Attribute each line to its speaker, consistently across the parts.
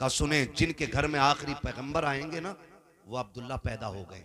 Speaker 1: कहा सुने, जिनके घर में आखिरी पैगंबर आएंगे ना वो अब्दुल्ला पैदा हो गए।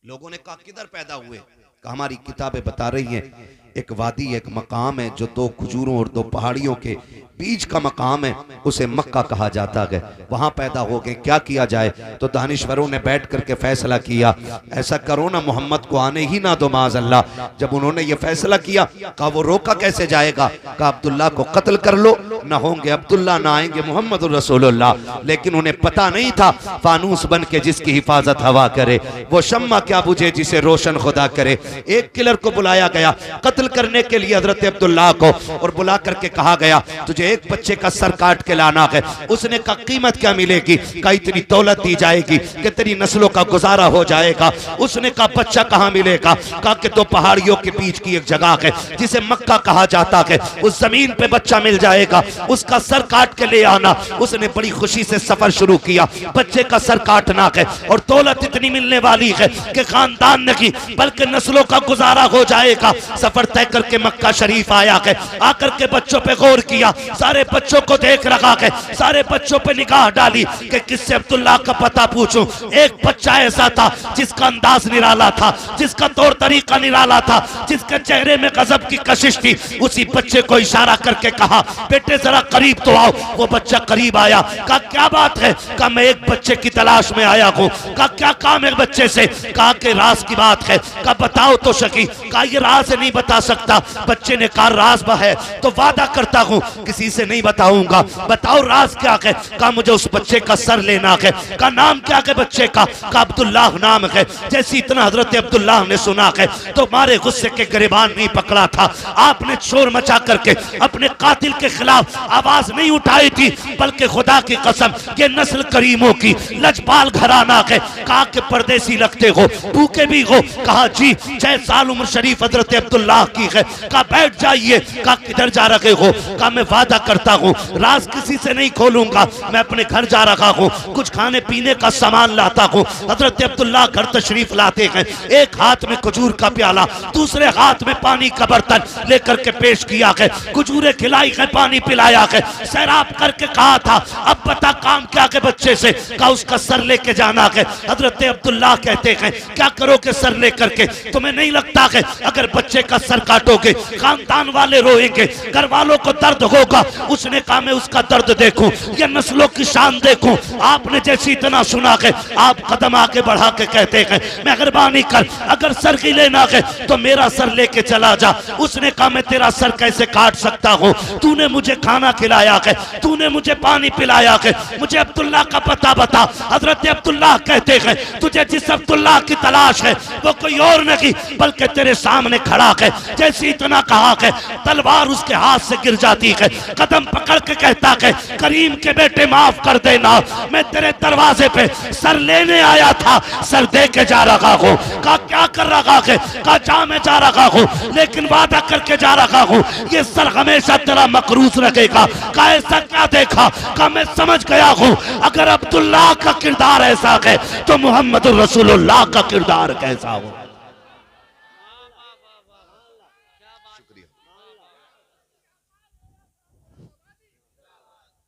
Speaker 1: लोगों ने कहा किधर पैदा हुए? कहा हमारी किताबें बता रही हैं एक वादी, एक मकाम है जो दो खजूरों और दो पहाड़ियों के बीच का मकाम है, उसे मक्का कहा जाता है, वहां पैदा हो गए। क्या किया जाए? तो दानिश्वरों ने बैठ करके फैसला किया, ऐसा करो ना मोहम्मद को आने ही ना दो माज अल्लाह। जब उन्होंने ये फैसला किया, कहा वो रोका कैसे जाएगा? कहा अब्दुल्ला को कत्ल कर लो, ना होंगे अब्दुल्ला ना आएंगे मोहम्मद रसूलुल्लाह। लेकिन उन्हें पता नहीं था फानूस बन के जिसकी हिफाजत हवा करे वो शम्मा क्या बुझे जिसे रोशन खुदा करे। एक किलर को बुलाया गया कत्ल करने के लिए हजरत अब्दुल्ला को, और बुला करके कहा गया तुझे एक बच्चे का सर काट के लाना है। उसने कहा कीमत क्या मिलेगी? कहा इतनी दौलत दी जाएगी कि तेरी नस्लों का गुजारा हो जाएगा। उसने कहा बच्चा कहाँ मिलेगा? कहा कि दो पहाड़ियों के बीच की एक जगह है जिसे मक्का कहा जाता है, उस जमीन पे बच्चा मिल जाएगा, उसका सर काट के ले आना। उसने बड़ी खुशी से सफर शुरू किया, बच्चे का सर काटना है और दौलत इतनी मिलने वाली है कि खानदान नहीं बल्कि नस्लों का गुजारा हो जाएगा। सफर तय करके मक्का शरीफ आया है, आकर के बच्चों पे गौर किया, सारे बच्चों को देख रखा है, सारे बच्चों पे निगाह डाली कि किससे अब्दुल्ला का पता पूछूं। एक बच्चा ऐसा था जिसका अंदाज निराला था, जिसका तौर तरीका निराला था, जिसके चेहरे में गजब की कशिश थी। उसी बच्चे को इशारा करके कहा बेटे जरा करीब तो आओ। वो बच्चा करीब आया, कहा क्या बात है? कहा मैं एक बच्चे की तलाश में आया हूँ। कहा क्या काम है बच्चे से? कहा कि राज की बात है। कहा बताओ तो सकी। कहा ये राज नहीं बता सकता। बच्चे ने कहा राज है तो वादा करता हूँ किसी से नहीं बताऊंगा। बताओ राज क्या है? कहा मुझे उस बच्चे का सर लेना है। कहा नाम क्या है बच्चे का? कहा अब्दुल्ला नाम है। जैसे इतना हजरत अब्दुल्ला ने सुना है तो मारे गुस्से के गिरबान नहीं पकड़ा था। आपने शोर मचा करके अपने कातिल के खिलाफ आवाज नहीं उठाई थी, बल्कि खुदा की कसम ये नस्ल करीमों की लजपाल घराना है। कहा कि परदेसी लगते हो, भूखे भी हो। कहा जी 6 साल उम्र शरीफ हजरत अब्दुल्ला की है। कहा बैठ जाइए। कहा किधर जा रहे हो? कहा मैं वादा करता हूँ राज किसी से नहीं खोलूंगा, मैं अपने घर जा रहा हूँ, कुछ खाने पीने का सामान लाता हूँ। हजरत अब्दुल्ला घर तशरीफ लाते हैं, एक हाथ में खजूर का प्याला, दूसरे हाथ में पानी का बर्तन लेकर के पेश किया है, खजूरें खिलाई है, पानी पिलाया है, सैराब करके कहा था अब बता काम क्या है बच्चे से? कहा उसका सर लेके जाना है। हजरत अब्दुल्ला कहते हैं क्या करोगे सर लेकर के? तुम्हें नहीं लगता है अगर बच्चे का सर काटोगे खानदान वाले रोएंगे, घर वालों को दर्द होगा? उसने कहा मैं उसका दर्द देखूं, ये नस्लों की शान देखूं। आपने जैसे इतना सुना है आप कदम आके बढ़ा के कहते हैं मेहरबानी कर अगर सर की लेना है तो मेरा सर लेके चला जा। उसने कहा मैं तेरा सर कैसे काट सकता हूँ? तूने मुझे खाना खिलाया है, तूने मुझे पानी पिलाया है, मुझे अब्दुल्ला का पता बता। हजरत अब्दुल्ला कहते हैं तुझे जिस अब्दुल्ला की तलाश है वो कोई और नहीं बल्कि तेरे सामने खड़ा है। जैसे इतना कहा है तलवार उसके हाथ से गिर जाती है, कदम पकड़ के कहता है करीम के बेटे माफ कर देना, मैं तेरे दरवाजे पे सर लेने आया था, सर दे के जा रहा हूँ। कहा क्या कर रहा है? कहा जा मैं जा रहा हूँ लेकिन वादा करके जा रहा हूँ ये सर हमेशा तेरा मकरूज रखेगा। कहा ऐसा क्या देखा? कहा मैं समझ गया हूँ अगर अब्दुल्ला का किरदार ऐसा है तो मोहम्मद रसूलुल्लाह का किरदार कैसा हो।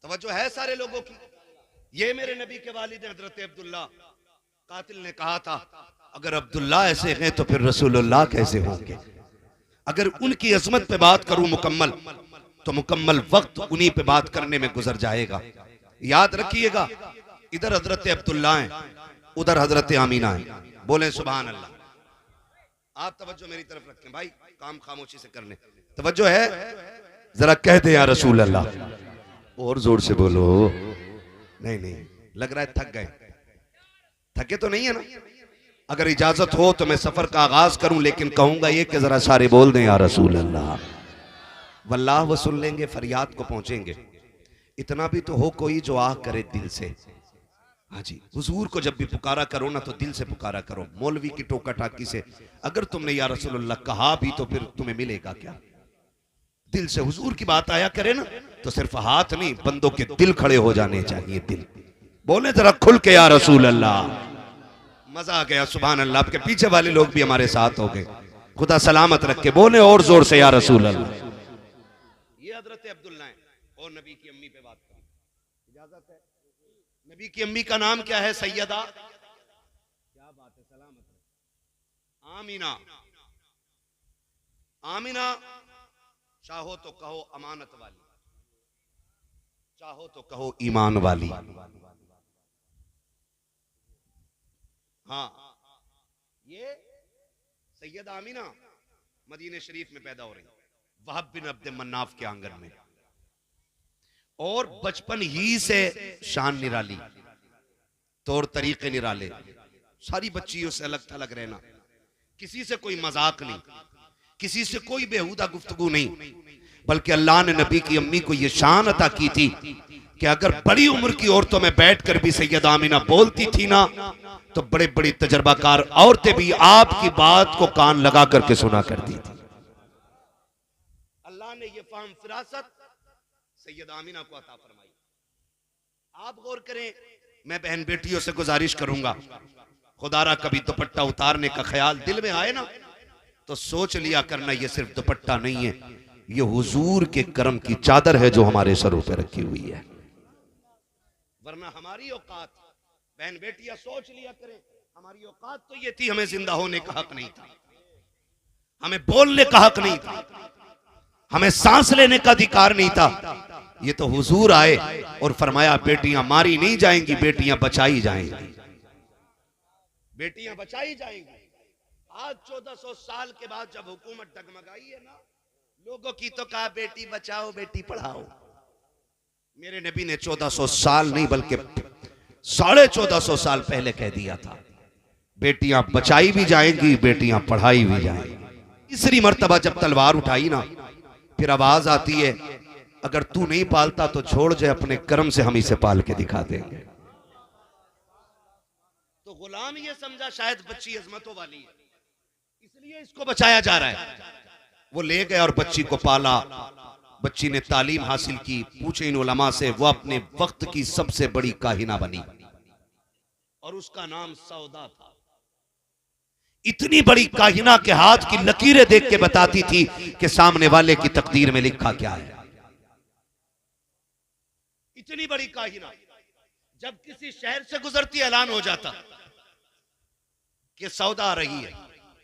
Speaker 1: तवज्जो है सारे लोगों की? ये मेरे नबी के वालिद हजरत अब्दुल्ला। कातिल ने कहा था अगर अब्दुल्ला ऐसे हैं तो फिर रसूलुल्लाह कैसे होंगे? अगर उनकी अजमत पे बात करूं मुकम्मल तो मुकम्मल वक्त उन्हीं पे बात करने में गुजर जाएगा। याद रखिएगा इधर हजरत अब्दुल्ला हैं, उधर हजरत आमीना है। बोले सुभान अल्लाह। आप तवज्जो मेरी तरफ रखें भाई, काम खामोशी से करने। तवज्जो है? जरा कह दे या रसूल अल्लाह। और जोर से बोलो। नहीं नहीं लग रहा है थक गए। थके तो नहीं है ना? अगर इजाजत हो तो मैं सफर का आगाज करूं, लेकिन कहूंगा ये कि जरा सारे बोल दें या रसूल अल्लाह। वल्लाह वो सुन लेंगे, फरियाद को पहुंचेंगे। इतना भी तो हो कोई जो आह करे दिल से। हाँ जी, हुजूर को जब भी पुकारा करो ना तो दिल से पुकारा करो, मौलवी की टोका टाकी से। अगर तुमने या रसूलुल्लाह कहा भी तो फिर तुम्हें मिलेगा क्या? दिल से हुजूर की बात आया करे ना तो सिर्फ हाथ नहीं बंदों के दिल खड़े हो जाने चाहिए। दिल बोले जरा खुल के या रसूल अल्लाह। मजा आ गया सुभान अल्लाह। आपके पीछे वाले लोग भी हमारे साथ हो गए, खुदा सलामत रखे। बोले और जोर से या रसूल अल्लाह। ये हजरत अब्दुल्ला है और नबी की अम्मी पे बात करें, इजाजत है? नबी की अम्मी का नाम क्या है? सैयदा, क्या बात है, सलामत है, आमीना। आमीना चाहो तो कहो अमानत वाली, चाहो तो कहो ईमान वाली। हाँ, ये सैयद आमीना मदीने शरीफ में पैदा हो रही, वहब बिन अब्द मन्नाफ के आंगन में, और बचपन ही से शान निराली, तौर तरीके निराले, सारी बच्चियों से अलग थलग रहना, किसी से कोई मजाक नहीं, किसी से कोई बेहुदा गुफ्तगू नहीं, बल्कि अल्लाह ने नबी की अम्मी को यह शान अता की थी कि अगर बड़ी उम्र की औरतों में बैठकर भी सैयद आमीना बोलती थी ना, तो बड़े बड़ी तजर्बाकार औरतें भी आपकी बात को कान लगा करके सुना करती थी। अल्लाह ने यह फाहम फिरासत सैयद आमीना को अता फरमाई। आप गौर करें, मैं बहन बेटियों से गुजारिश करूंगा, खुदारा कभी दुपट्टा उतारने का ख्याल दिल में आए ना, तो सोच लिया करना ये सिर्फ दुपट्टा नहीं है, ये हुजूर के करम की चादर है जो हमारे सरों पे रखी हुई है। वरना हमारी औकात, बहन बेटियां सोच लिया करें, हमारी औकात तो ये थी, हमें जिंदा होने का हक नहीं था, हमें बोलने का हक नहीं था, हमें सांस लेने का अधिकार नहीं था। ये तो हुजूर आए और फरमाया बेटियां मारी नहीं जाएंगी, बेटियां बचाई जाएंगी, बेटियां बचाई जाएंगी। आज 1400 साल के बाद जब हुकूमत डगमगाई है ना, लोगों की तो कहा बेटी बचाओ बेटी पढ़ाओ। मेरे नबी ने 1400 साल नहीं बल्कि 1450 साल पहले कह दिया था, बेटियां बचाई भी जाएंगी, बेटियां पढ़ाई भी जाएंगी। तीसरी मर्तबा जब तलवार उठाई ना, फिर आवाज आती है, अगर तू नहीं पालता तो छोड़ जाए, अपने कर्म से हम इसे पाल के दिखा देंगे। तो गुलाम ये समझा शायद बच्ची अजमतों वाली है, इसलिए इसको बचाया जा रहा है। वो ले गए और बच्ची को पाला, बच्ची ने तालीम हासिल की, पूछे इन उलमा से, वो अपने वक्त की सबसे बड़ी काहिना बनी और उसका नाम सौदा था। इतनी बड़ी काहिना के हाथ की लकीरें देख के बताती थी कि सामने वाले की तकदीर में लिखा क्या है। इतनी बड़ी काहिना, जब किसी शहर से गुजरती ऐलान हो जाता कि सौदा आ रही है,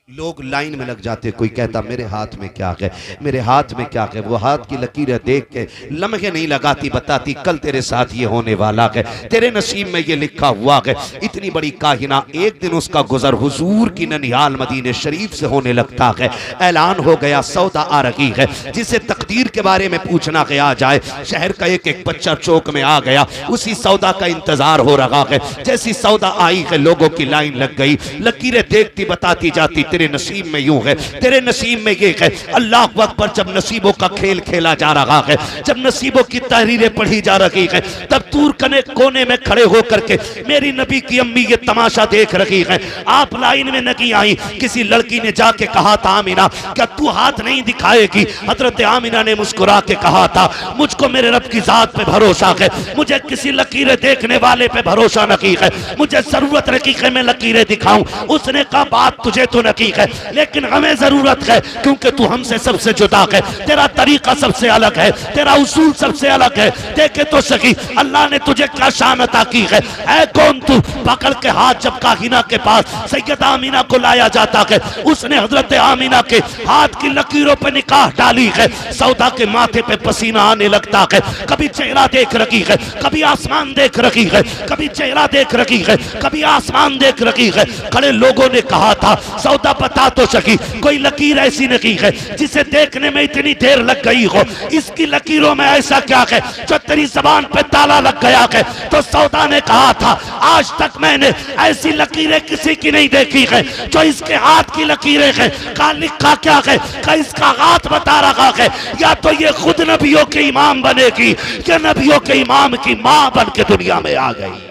Speaker 1: लोग लाइन में लग जाते, कोई कहता मेरे हाथ में क्या है, मेरे हाथ में क्या है। वो हाथ की लकीरें देख के लम्हे नहीं लगाती, बताती कल तेरे साथ ये होने वाला है, तेरे नसीब में ये लिखा हुआ है। इतनी बड़ी काहिना, एक दिन उसका गुजर हुजूर की ननिहाल मदीने शरीफ से होने लगता है। ऐलान हो गया सौदा आ रही है। जिसे तकदीर के बारे में पूछना गया जाए, शहर का एक एक बच्चा चौक में आ गया, उसी सौदा का इंतजार हो रहा है। जैसी सौदा आई है, लोगों की लाइन लग गई, लकीरें देखती बताती जाती तेरे नसीब में यूं है, तेरे नसीब में ये है। अल्लाह अकबर। जब नसीबों का खेल खेला जा रहा है, जब नसीबों की तहरीरें पढ़ी जा रही है, तब दूर कोने में खड़े होकर के मेरी नबी की अम्मी ये तमाशा देख रही है। आप लाइन में नहीं आई, किसी लड़की ने जाके कहा था आमीना क्या तू हाथ नहीं दिखाएगी? हजरत आमीना ने मुस्कुरा के कहा था मुझको मेरे रब की जात पे भरोसा है, मुझे किसी लकीरें देखने वाले पे भरोसा नहीं है, मुझे जरूरत नहीं है मैं लकीरें दिखाऊं। उसने कहा बात तुझे तो नहीं है, लेकिन हमें जरूरत है, क्योंकि तू हमसे सबसे जुदा है, तेरा तरीका सबसे अलग है, तेरा उसूल सबसे अलग है। देखे तो सही अल्लाह ने तुझे क्या शान अता की है। ऐ कौन तू? पकड़ के हाथ जब काहिना के पास सैयद आमीना को लाया जाता है, उसने हजरत आमीना के हाथ की लकीरों पर निकाह डाली है। सौदा के माथे पे पसीना आने लगता है, कभी चेहरा देख रही है, कभी आसमान देख रही है, कभी चेहरा देख रही है, कभी आसमान देख रही है। खड़े लोगों ने कहा था सौदा बता तो सकी, कोई लकीर ऐसी नहीं है जिसे देखने में इतनी देर लग गई हो, इसकी लकीरों में ऐसा क्या है जो तेरी जबान पे ताला लग गया है? तो सौदा ने कहा था आज तक मैंने ऐसी लकीरें किसी की नहीं देखी है जो इसके हाथ की लकीरें हैं। का लिखा क्या है? का इसका हाथ बता रहा है, या तो ये खुद नबियों के इमाम बनेगी या नबियों के इमाम की मां बन के दुनिया में आ गई।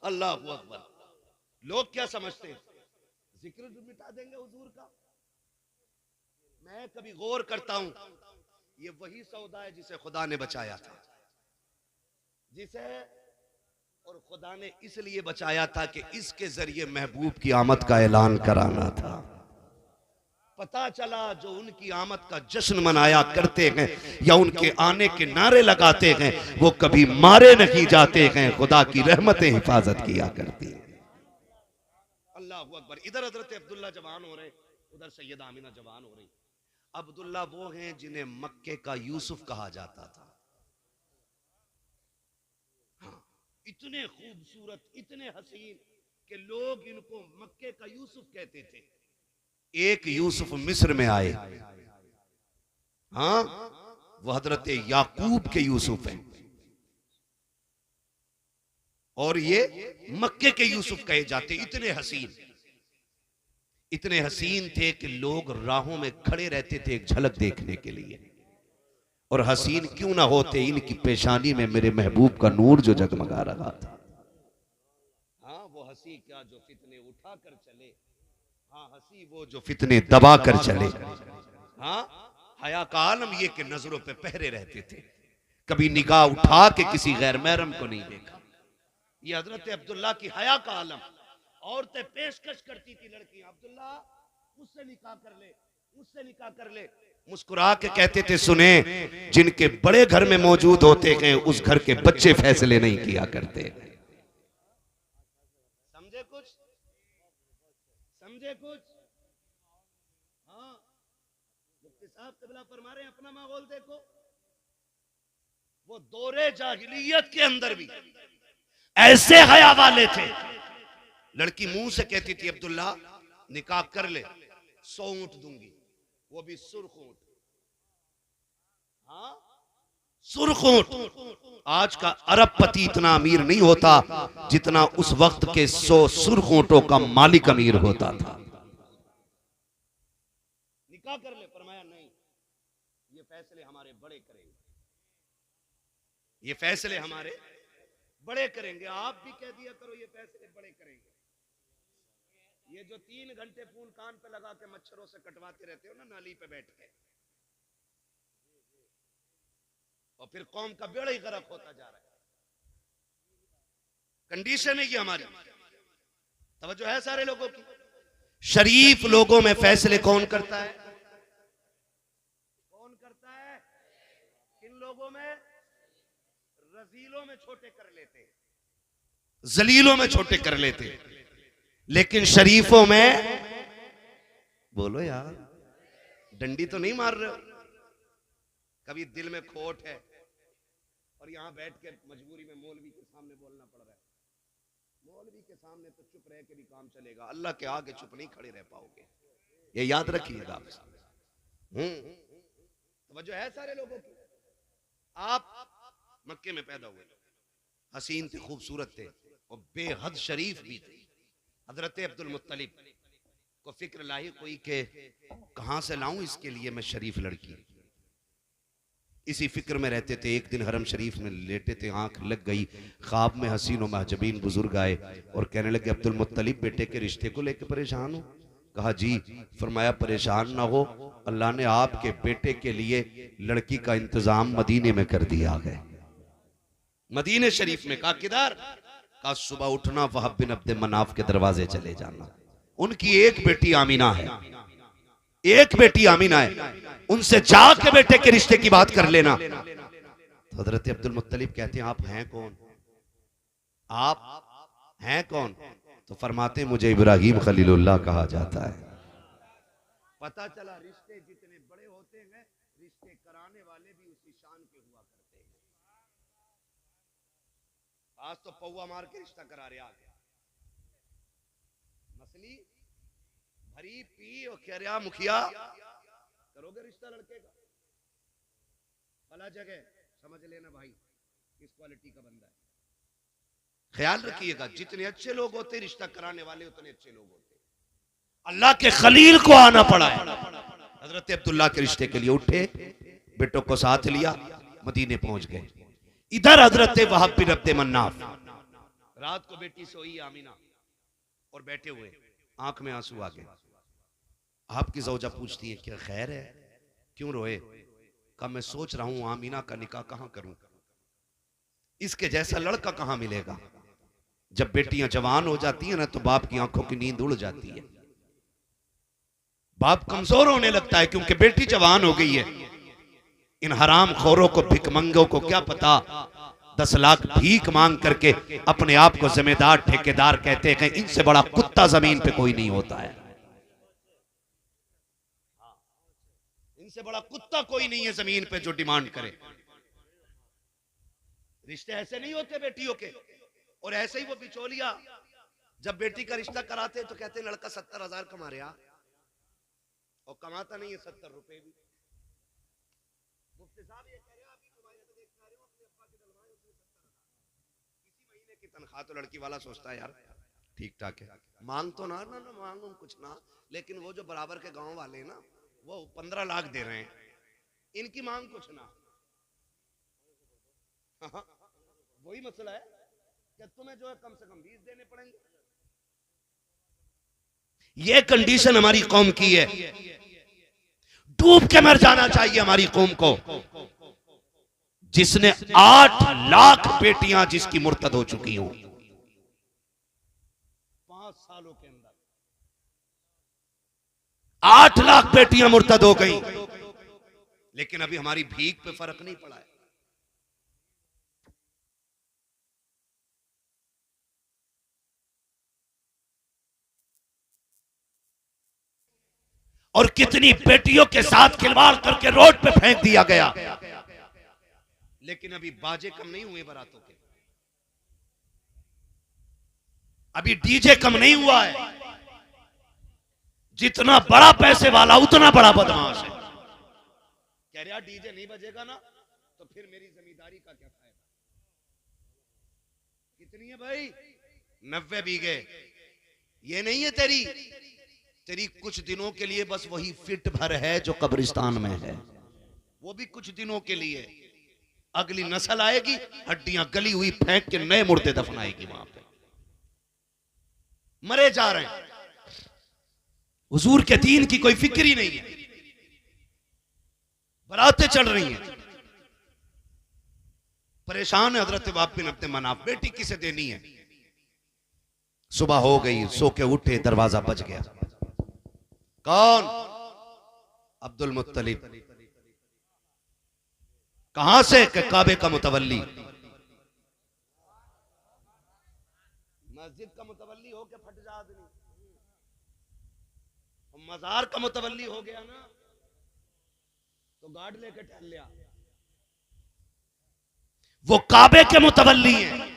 Speaker 1: अल्लाह अकबर। लोग क्या समझते हैं जिक्र मिटा देंगे हुजूर का? मैं कभी गौर करता हूं, ये वही सौदा है जिसे खुदा ने बचाया था, जिसे और खुदा ने इसलिए बचाया था कि इसके जरिए महबूब की आमद का ऐलान कराना था। पता चला जो उनकी आमद का जश्न मनाया करते हैं या उनके आने के नारे लगाते हैं वो कभी मारे नहीं जाते हैं, खुदा की रहमतें हिफाजत किया करती हैं। अल्लाह अकबर। इधर हजरत अब्दुल्ला जवान हो रहे, उधर सैयदा आमिना जवान हो रही। अब्दुल्ला वो हैं जिन्हें मक्के का यूसुफ कहा जाता था। हाँ, इतने खूबसूरत, इतने हसीन कि लोग इनको मक्के का यूसुफ कहते थे। एक यूसुफ मिस्र में आए, हाँ, वो हजरत याकूब के यूसुफ हैं और ये मक्के के यूसुफ कहे जाते। इतने हसीन थे कि लोग राहों में खड़े रहते थे एक झलक देखने के लिए। और हसीन क्यों ना होते, इनकी पेशानी में मेरे महबूब का नूर जो जगमगा रहा था। हाँ, वो हंसी क्या जो फितने उठा कर चले, हाँ हंसी वो जो फितने दबा कर चले। हाँ, हया का आलम ये कि नजरों पे पहरे रहते थे, कभी निगाह उठा के किसी गैर महरम को नहीं देखा। ये हजरत अब्दुल्ला की हया का आलम। औरतें पेशकश करती थी लड़कियां, अब्दुल्ला मुझसे निकाह कर ले, मुझसे निकाह कर ले। मुस्कुरा के कहते थे सुने, जिनके बड़े घर में मौजूद होते हैं उस घर के बच्चे फैसले नहीं किया करते। समझे कुछ? समझे कुछ? हाँ, मुफ्ती साहब क़िबला फरमा रहे हैं, अपना माहौल देखो। वो दौरे जाहिलियत के अंदर भी ऐसे हया वाले थे। लड़की मुंह से कहती थी अब्दुल्ला निकाह कर ले, 100 ऊंट दूंगी, वो भी सुर्ख ऊंट। हाँ, सुर्ख ऊंट। आज का अरबपति इतना अमीर नहीं होता जितना उस वक्त के 100 सुर्ख ऊंटों का मालिक अमीर होता था। निकाह कर ले, फरमाया नहीं, ये फैसले हमारे बड़े करेंगे, ये फैसले हमारे बड़े करेंगे। आप भी कह दिया करो ये फैसले बड़े करेंगे। ये जो 3 घंटे फूल कान पे लगा के मच्छरों से कटवाते रहते हो ना नाली पे बैठ के, और फिर कौम का बेड़ा ही गर्क होता जा रहा है। कंडीशन है ये हमारी। तवज्जो है सारे लोगों की। शरीफ लोगों में फैसले कौन करता है? कौन करता है? किन लोगों में? रजीलों में छोटे कर लेते, जलीलों में छोटे कर लेते, लेकिन शरीफों में, बोलो यार, डंडी तो नहीं मार रहे हो? कभी दिल में खोट है और यहां बैठ के मजबूरी में मौलवी के सामने बोलना पड़ रहा है। मौलवी के सामने तो चुप रह के भी काम चलेगा, अल्लाह के आगे चुप नहीं खड़े रह पाओगे, ये याद रखिएगा। तवज्जो है सारे लोगों की। आप मक्के में पैदा हुए, हसीन थे, खूबसूरत थे और बेहद शरीफ भी थे। हजरत अब्दुल मुत्तलिब को फिक्र लाई कोई के कहां से लाऊं इसके लिए मैं शरीफ लड़की। इसी फिक्र में रहते थे। एक दिन हरम शरीफ में लेटे थे, आंख लग गई, ख्वाब में हसीन और महजबीन बुजुर्ग आए और कहने लगे अब्दुल मुत्तलिब बेटे के रिश्ते को लेकर परेशान हो? कहा जी। फरमाया परेशान ना हो, अल्लाह ने आपके बेटे के लिए लड़की का इंतजाम मदीने में कर दिया है। मदीने शरीफ में। कहा किधर? कहा सुबह उठना वहाब बिन अब्द मनाफ के दरवाजे चले जाना, उनकी एक बेटी आमीना है, एक बेटी आमीना है, उनसे जाके बेटे के रिश्ते की बात कर लेना। तो हजरत अब्दुल मुत्तलिब कहते हैं आप हैं कौन? आप हैं कौन? तो फरमाते मुझे इब्राहिम खलीलुल्लाह कहा जाता है। पता चला रिश्ते जितने बड़े होते हैं, रिश्ते कराने वाले भी उसी शान के हुआ करते हैं। आज तो पौवा मार के रिश्ता करा रहे, आ गया मछली भरी पी और कह रहा मुखिया करोगे रिश्ता लड़के का? भला जगह समझ लेना भाई किस क्वालिटी का बंदा है। ख्याल रखिएगा, जितने अच्छे लोग होते रिश्ता कराने वाले उतने अच्छे लोग होते। अल्लाह के खलील को आना पड़ा है। हजरत अब्दुल्ला के रिश्ते के लिए उठे, बेटों को साथ लिया, मदीने पहुंच गए। इधर हजरत वहाब बिन अब्द मन्नाफ, रात को बेटी सोई आमीना और बैठे हुए, आंख में आंसू आ गए। आपकी ज़ौजा पूछती है क्या खैर है, क्यों रोए? कहा मैं सोच रहा हूं आमीना का निकाह कहां करूं, इसके जैसा लड़का कहां मिलेगा। जब बेटियां जवान हो जाती है ना तो बाप की आंखों की नींद उड़ जाती है, बाप कमजोर होने लगता है क्योंकि बेटी जवान हो गई है। इन हराम खोरों को, भिकमंगों को क्या पता 10 लाख भीख मांग करके अपने आप को जिम्मेदार ठेकेदार कहते हैं। इनसे बड़ा कुत्ता जमीन पे कोई नहीं होता है। इनसे बड़ा कुत्ता कोई नहीं है जमीन पे जो डिमांड करे। रिश्ते ऐसे नहीं होते बेटियों के। और ऐसे ही वो बिचौलिया जब बेटी का रिश्ता कराते तो कहते लड़का 70,000 कमा रहा और कमाता नहीं है 70 रुपए भी। मुफ्ती साहब ये कह रहे हैं अभी तुम्हारे तो देख रहे हो अपने अब्बा की दलवाएं उसने 70,000 किसी महीने की तनख्वाह तो लड़की वाला सोचता है यार ठीक ठाक है, मांग तो ना ना ना मांगू कुछ ना, लेकिन वो जो बराबर के गांव वाले ना वो 15 लाख दे रहे हैं, इनकी मांग कुछ ना। वही मसला है कि तुम्हें जो है कम से कम 20 देने पड़ेंगे। ये कंडीशन हमारी कौम की है। डूब के मर जाना चाहिए हमारी कौम को, जिसने 8 लाख बेटियां जिसकी मुर्तद हो चुकी हो 5 सालों के अंदर। 8 लाख बेटियां मुर्तद हो गई, लेकिन अभी हमारी भीख पे फर्क नहीं पड़ा है। और कितनी बेटियों के साथ खिलवाड़ करके रोड पे फेंक दिया गया, लेकिन अभी बाजे कम नहीं हुए बारातों के, अभी डीजे कम नहीं हुआ है। जितना बड़ा पैसे वाला उतना बड़ा बदमाश है। कह रहा डीजे नहीं बजेगा ना तो फिर मेरी जमींदारी का क्या फायदा। कितनी है भाई? 90 बीघे। ये नहीं है तेरी कुछ दिनों के लिए बस वही फिट भर है जो कब्रिस्तान में है, वो भी कुछ दिनों के लिए। अगली नस्ल आएगी हड्डियां गली हुई फेंक के नए मुर्दे दफनाएगी वहां पे। मरे जा रहे हैं, हुजूर के दीन की कोई फिक्र ही नहीं है। बरातें चल रही हैं, परेशान है हजरत वाब बिन अब्द मनाफ, बेटी किसे देनी है। सुबह हो गई, सो के उठे, दरवाजा बज गया। कौन? अब्दुल मुत्तलिब। कहां से? काबे का मुतवल्ली। मस्जिद का मुतवल्ली हो के फट जा आदमी, मजार का मुतवल्ली हो गया ना तो गार्ड लेके टहल लिया। वो काबे के मुतवल्ली हैं।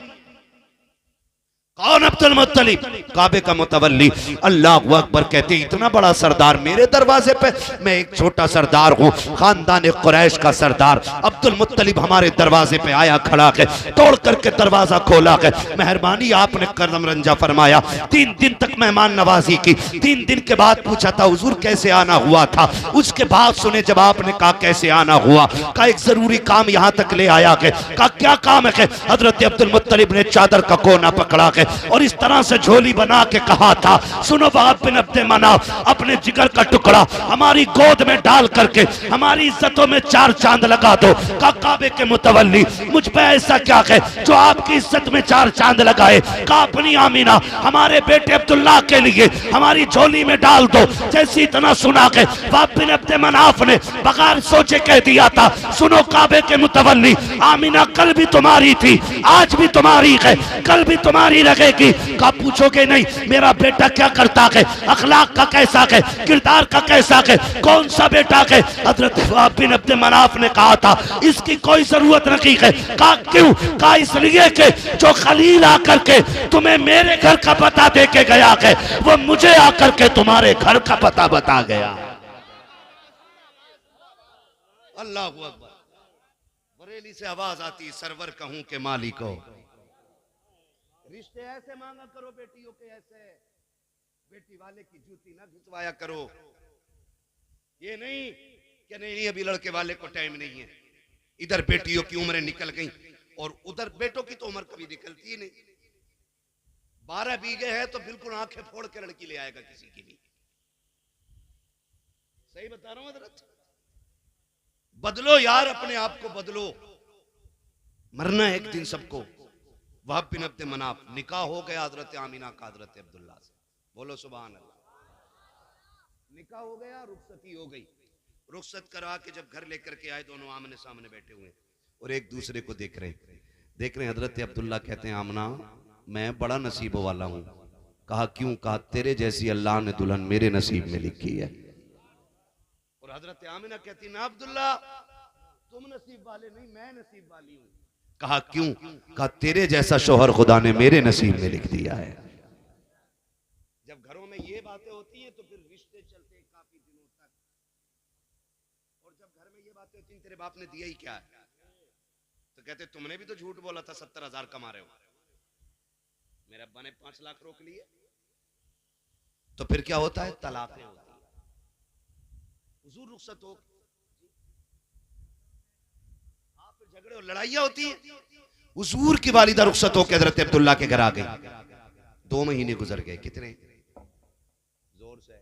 Speaker 1: कौन? अब्दुल मुत्तलिब, काबे का मुतवल्ली। अल्लाह अकबर कहते इतना बड़ा सरदार मेरे दरवाजे पे, मैं एक छोटा सरदार हूँ, खानदान कुरैश का सरदार। अब्दुल मुत्तलिब हमारे दरवाजे पे आया, खड़ा के तोड़ करके दरवाजा खोला के, मेहरबानी आपने करम रंजा फरमाया। 3 दिन तक मेहमान नवाजी की। 3 दिन के बाद पूछा था हुजूर कैसे आना हुआ था। उसके बाद सुने जब आपने कहा कैसे आना हुआ, का एक जरूरी काम यहाँ तक ले आया के। का क्या काम है? हजरत अब्दुल मुत्तलिब ने चादर का कोना पकड़ा के और इस तरह से झोली बना के कहा था, सुनो वाब बिन अब्द मनाफ, अपने जिगर का टुकड़ा हमारी गोद में डाल करके हमारी इज्जतों में 4 चांद लगा दो। का काबे के मुतवल्ली, मुझ पे ऐसा क्या है जो आपकी इज्जत में 4 चांद लगाए। का अपनी आमीना हमारे बेटे अब्दुल्लाह के लिए हमारी झोली में डाल दो। जैसे इतना सुना के वाब बिन अब्द मनाफ ने बगैर सोचे कह दिया था, सुनो काबे के मुतवल्ली, आमीना कल भी तुम्हारी थी, आज भी तुम्हारी है, कल भी तुम्हारी रहेगी। का पूछोगे नहीं मेरा बेटा क्या करता है, अखलाक का कैसा है, किरदार का कैसा है, कौन सा बेटा है। हजरत वाब बिन अब्द मनाफ ने कहा था इसकी कोई जरूरत नहीं है। का क्यों? का इसलिए कि जो खलील आकर के तुम्हें मेरे घर का पता दे के गया है, वो मुझे आकर के तुम्हारे घर का पता बता गया। अल्लाह अकबर। बरेली से आवाज आती, सरवर कहूं के मालिको, रिश्ते ऐसे मांगा करो बेटियों के, ऐसे बेटी वाले की जूती ना घिसवाया करो। ये नहीं कि नहीं अभी लड़के वाले को टाइम नहीं है। इधर बेटियों की उम्रें निकल गई और उधर बेटों की तो उम्र कभी निकलती ही नहीं। 12 बीघे है तो बिल्कुल आंखें फोड़ के लड़की ले आएगा किसी की भी। सही बता रहा हूं हजरत। बदलो यार, अपने आप को बदलो, मरना एक दिन सबको। वाब बिन अब्द मनाफ, निकाह हो गया हजरत आमीना का हजरत अब्दुल्ला से। बोलो सुभान अल्लाह। निकाह हो गया, रुखसती हो गई। रुखसत करा के जब घर लेकर के आए, दोनों आमने सामने बैठे हुए और एक दूसरे को देख रहे हैं। हजरत अब्दुल्ला कहते हैं, आमना मैं बड़ा नसीब वाला हूं। कहा क्यों? कहा तेरे जैसी अल्लाह ने दुल्हन मेरे नसीब में लिखी है। और हजरत आमिना कहती, ना अब्दुल्ला तुम नसीब वाले नहीं, मैं नसीब वाली हूं। कहा क्यों? कहा तेरे जैसा शोहर खुदा ने मेरे नसीब में लिख दिया है। जब घरों में ये बातें होती हैं तो फिर रिश्ते चलते हैं काफी दिनों तक। और जब घर में ये बातें होती हैं, तेरे बाप ने दिया ही क्या है, तो कहते तुमने भी तो झूठ बोला था 70,000 कमा रहे हो, मेरे अब्बा ने 5 लाख रोक लिए। तो फिर क्या होता है? तलाक़ें होती है। हुजूर रुखसत हो, फिर झगड़े और लड़ाइयां होती हैं। हुजूर की वालिदा रुखसत होकर हजरत अब्दुल्ला के घर आ गई। 2 महीने गुजर गए। कितने? जोर से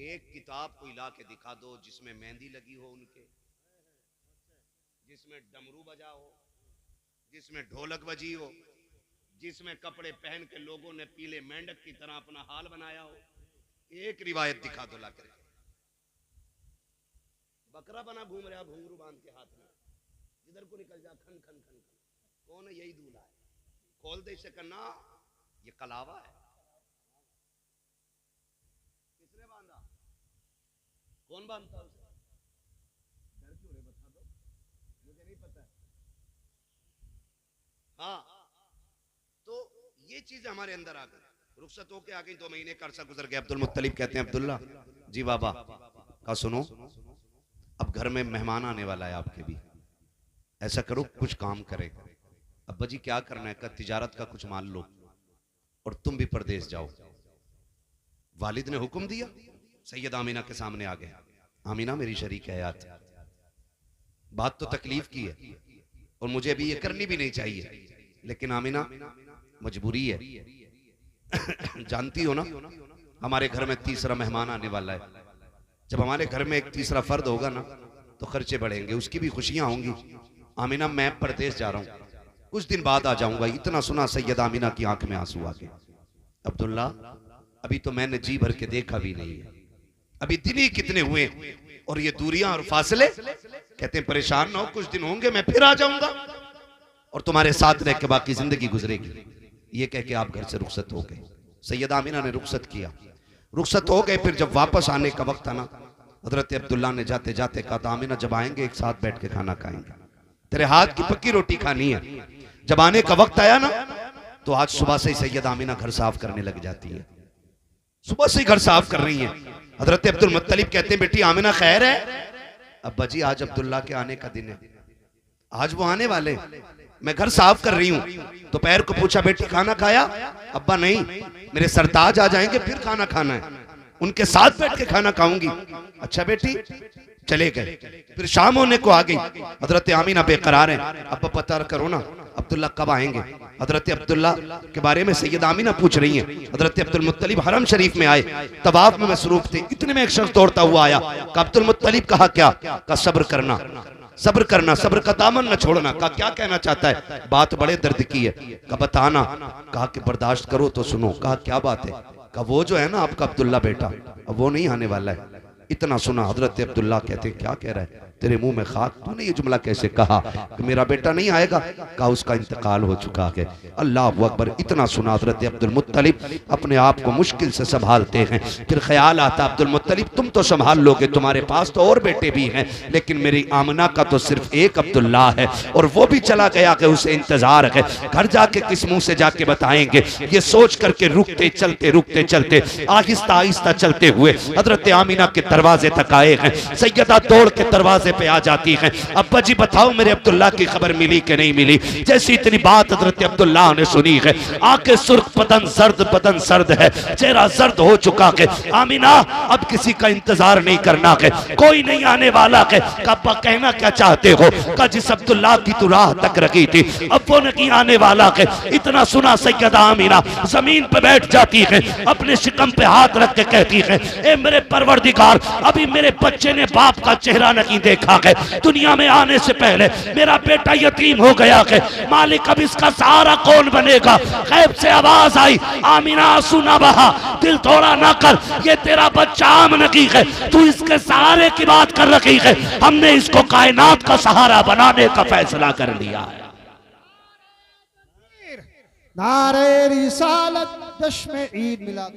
Speaker 1: एक किताब को ला के दिखा दो जिसमें मेहंदी लगी हो उनके, जिसमें डमरू बजा हो, जिसमें ढोलक बजी हो, जिसमें कपड़े पहन के लोगों ने पीले मेंढक की तरह अपना हाल बनाया हो। एक रिवायत दिखा दो ला कर। बकरा बना घूम रहा घुंघरू बांध के हाथ में, जिधर को निकल जा खन खन खन खन। कौन है? यही दूल्हा है। खोल दे इसे, करना ये कलावा है। किसने बांधा? कौन बांधता उसे? डर क्यों रे? बता दो, मुझे नहीं पता है। हाँ, तो ये चीज हमारे अंदर आ गई। रुखसत होके आ गई, 2 महीने का अरसा गुजर गया। अब्दुल मुत्तलिब कहते हैं, अब्दुल्ला जी बाबा का सुनो, अब घर में मेहमान आने वाला है आपके भी, ऐसा करो कुछ काम करे। अब्बा जी क्या करना है? का तिजारत का कुछ मान लो और तुम भी परदेश जाओ। वालिद ने हुक्म दिया। सैयद आमीना के सामने आ गए। आमीना मेरी शरीक हयात, बात तो तकलीफ की है और मुझे अभी ये करनी भी नहीं चाहिए, लेकिन आमीना मजबूरी है। जानती हो ना हमारे घर में तीसरा मेहमान आने वाला है। जब हमारे घर में एक तीसरा फर्द होगा ना तो खर्चे बढ़ेंगे, उसकी भी खुशियां होंगी। आमीना मैं परदेश जा रहा हूं, कुछ दिन बाद आ जाऊंगा। इतना सुना सैयद आमीना की आंख में आंसू आ गए। अब्दुल्ला अभी तो मैंने जी भर के देखा भी नहीं है, अभी दिन ही कितने हुए और ये दूरियां और फासले। कहते हैं परेशान ना हो, कुछ दिन होंगे मैं फिर आ जाऊंगा और तुम्हारे साथ रह के बाकी जिंदगी गुजरेगी। ये कह के आप घर से रुखसत हो गए। सैयद आमीना ने रुखसत किया, रुखसत हो गए। फिर जब वापस आने का वक्त था ना, हजरत अब्दुल्ला ने जाते जाते कहा था, आमीना जब आएंगे एक साथ बैठ के खाना खाएंगे, तेरे हाथ की पक्की रोटी खानी है। जब आने का वक्त आया ना तो आज सुबह से ही सैयद आमीना घर साफ करने लग जाती है। सुबह से ही घर साफ कर रही है। हजरत अब्दुल मुत्तलिब कहते हैं, बेटी आमीना खैर है? अब्बा जी आज अब्दुल्ला के आने का दिन है, आज वो आने वाले, मैं घर साफ कर रही हूँ। दोपहर को पूछा, बेटी खाना खाया? अब्बा नहीं, मेरे सरताज आ जाएंगे फिर खाना खाना है, उनके साथ बैठ के खाना खाऊंगी। अच्छा बेटी, चले गए। फिर शाम होने को आ गई। हजरत आमीना बेकरार हैं, अब्बा पता करो ना अब्दुल्ला कब आएंगे। हजरत अब्दुल्ला के बारे में सैयद आमीना पूछ रही हैं। हजरत अब्दुल मुत्तलिब हरम शरीफ में आए, तवाफ में मसरूफ थे। इतने में एक शख्स दौड़ता हुआ आया। कहा अब्दुल मुत्तलिब, कहा क्या? कहा सब्र करना, सब्र करना, सब्र का दामन न छोड़ना। कहा क्या कहना चाहता है? बात बड़े दर्द की है। कहा बताना। कहा कि बर्दाश्त करो तो सुनो। कहा क्या बात है? कहा वो जो है ना आपका अब्दुल्ला बेटा, अब वो नहीं आने वाला है। इतना सुना हजरत अब्दुल्ला कहते क्या कह रहा है? तेरे मुंह में खाक, तूने ये जुमला कैसे कहा कि मेरा बेटा नहीं आएगा? कहा उसका इंतकाल हो चुका है। अल्लाह अकबर। इतना सुना हजरत अब्दुल मुत्तलिब अपने आप को मुश्किल से संभालते हैं। फिर ख्याल आता अब्दुल मुत्तलिब तुम तो संभाल लोगे, तुम्हारे पास तो और बेटे भी हैं, लेकिन मेरी आमना का तो सिर्फ एक अब्दुल्ला है और वो भी चला गया कि उसे इंतजार है। घर जाके किस मुंह से जाके बताएंगे? ये सोच करके रुकते चलते आहिस्ता आहिस्ता चलते हुए हजरत आमीना के दरवाजे तक आए हैं। सैयदा दौड़ के दरवाजे पे आ जाती हैं। अब्बा जी बताओ मेरे अब्दुल्ला की खबर मिली कि नहीं मिली? जैसी इतनी बात हजरत अब्दुल्ला ने सुनी है, आके सुर्ख बदन सर्द है, चेहरा सर्द हो चुका है। आमीना अब किसी का इंतजार नहीं करना है, कोई नहीं आने वाला है। अब्बा कहना क्या चाहते हो? का जिस अब्दुल्ला की तू राह तक रखी थी अब वो नहीं आने वाला है। इतना सुना सैयदा आमीना जमीन पे बैठ जाती है, अपने शिकम पे हाथ रख के कहती है, ए मेरे परवरदिगार, अभी मेरे बच्चे ने बाप का चेहरा नहीं देखा,
Speaker 2: देखा है दुनिया में आने से पहले मेरा बेटा यतीम हो गया है, मालिक अब इसका सहारा कौन बनेगा। गैब से आवाज आई, आमीना आंसू ना बहा, दिल थोड़ा ना कर, ये तेरा बच्चा आमनगी है, तू इसके सहारे की बात कर रही है, हमने इसको कायनात का सहारा बनाने का फैसला कर लिया है।
Speaker 3: नारे रिसालत जश्न ईद मिलाद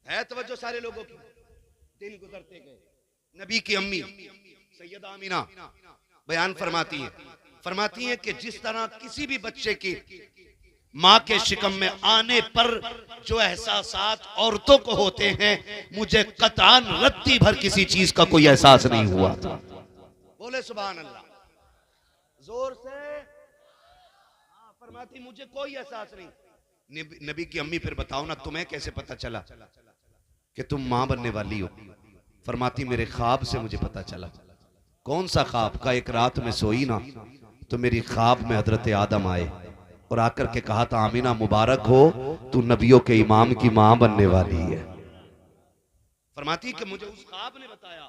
Speaker 1: है तवज्जो सारे लोगों की। दिन गुजरते गए, नबी की अम्मी सैयदा आमीना बयान फरमाती हैं कि जिस तरह किसी भी बच्चे की माँ के शिकम में आने पर जो एहसासात औरतों को होते हैं, मुझे कतान रत्ती भर किसी चीज का कोई एहसास नहीं हुआ था। बोले सुभान अल्लाह जोर से। फरमाती मुझे कोई एहसास नहीं। नबी की अम्मी फिर बताओ ना तुम्हें कैसे पता चला कि तुम मां बनने वाली हो। फरमाती मेरे ख्वाब से मुझे पता चला। कौन सा ख्वाब? का एक रात में सोई ना तो मेरी ख्वाब में हजरत आदम आए और आकर के कहा था आमीना मुबारक हो, तू नबियों के इमाम की मां बनने वाली है। फरमाती कि मुझे उस ख्वाब ने बताया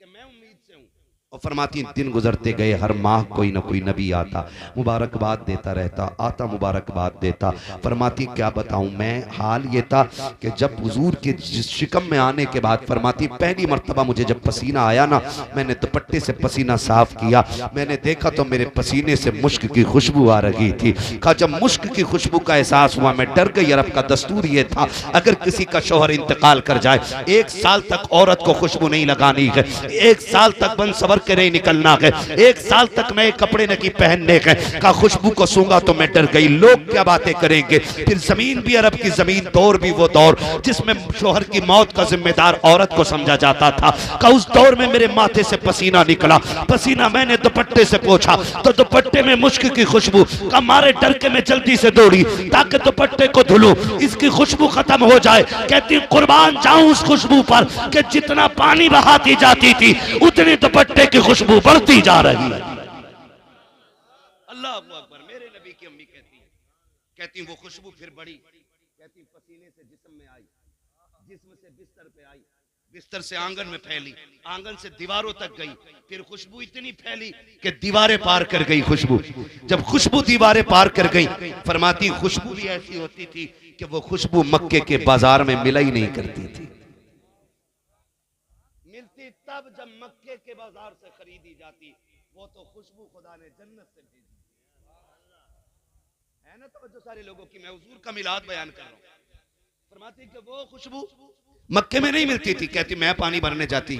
Speaker 1: कि मैं उम्मीद से हूं। और फरमाती दिन गुजरते गए, हर माह कोई ना कोई नबी आता, मुबारकबाद देता रहता, आता मुबारकबाद देता। फरमाती क्या बताऊं मैं, हाल ये था कि जब हुजूर के शिकम में आने के बाद फरमाती पहली मर्तबा मुझे जब पसीना आया ना, मैंने दुपट्टे से पसीना साफ किया, मैंने देखा तो मेरे पसीने से मुश्क की खुशबू आ रही थी। कहा जब मुश्क की खुशबू का एहसास हुआ मैं डर गई। अरब का दस्तूर ये था अगर किसी का शौहर इंतकाल कर जाए 1 साल तक औरत को खुशबू नहीं लगानी है, 1 साल तक बन सवर के नहीं निकलना है, 1 साल तक नए कपड़े नहीं पहनने हैं। का खुशबू को सूंघा तो मैं डर गई, लोग क्या बातें करेंगे। फिर जमीन भी अरब की जमीन, दौर भी वो दौर जिसमें शोहर की मौत का जिम्मेदार औरत को समझा जाता था। का उस दौर में मेरे माथे से पसीना निकला, पसीना मैंने दुपट्टे से पोंछा तो दुपट्टे में मुश्क की खुशबू। का मारे डर के मैं जल्दी से दौड़ी ताकि दुपट्टे को धुलूं, इसकी खुशबू खत्म हो जाए। कहती कुर्बान जाऊं उस खुशबू पर कि जितना पानी बहाती जाती थी उतनी दुपट्टे की खुशबू बढ़ती जा रही है। अल्लाह अकबर। मेरे नबी की अम्मी कहती वो खुशबू फिर बढ़ी, कहती पसीने से जिस्म में आई, जिस्म से बिस्तर पे आई, बिस्तर से आंगन में फैली, आंगन से दीवारों तक गई, फिर खुशबू इतनी फैली कि दीवारें पार कर गई खुशबू। जब खुशबू दीवारें पार कर गई, फरमाती खुशबू भी ऐसी होती थी कि वो खुशबू मक्के के बाजार में मिला ही नहीं करती थी, मिलती तब जब मक्के के बाजार से खरीदी जाती। वो तो खुशबू खुदा ने जन्नत से भेजी है ना। तो जो सारे लोगों की मैं हुजूर का मिलाद बयान कर रहा हूं। फरमाती कि वो खुशबू मक्के में नहीं मिलती थी। कहती मैं पानी भरने जाती,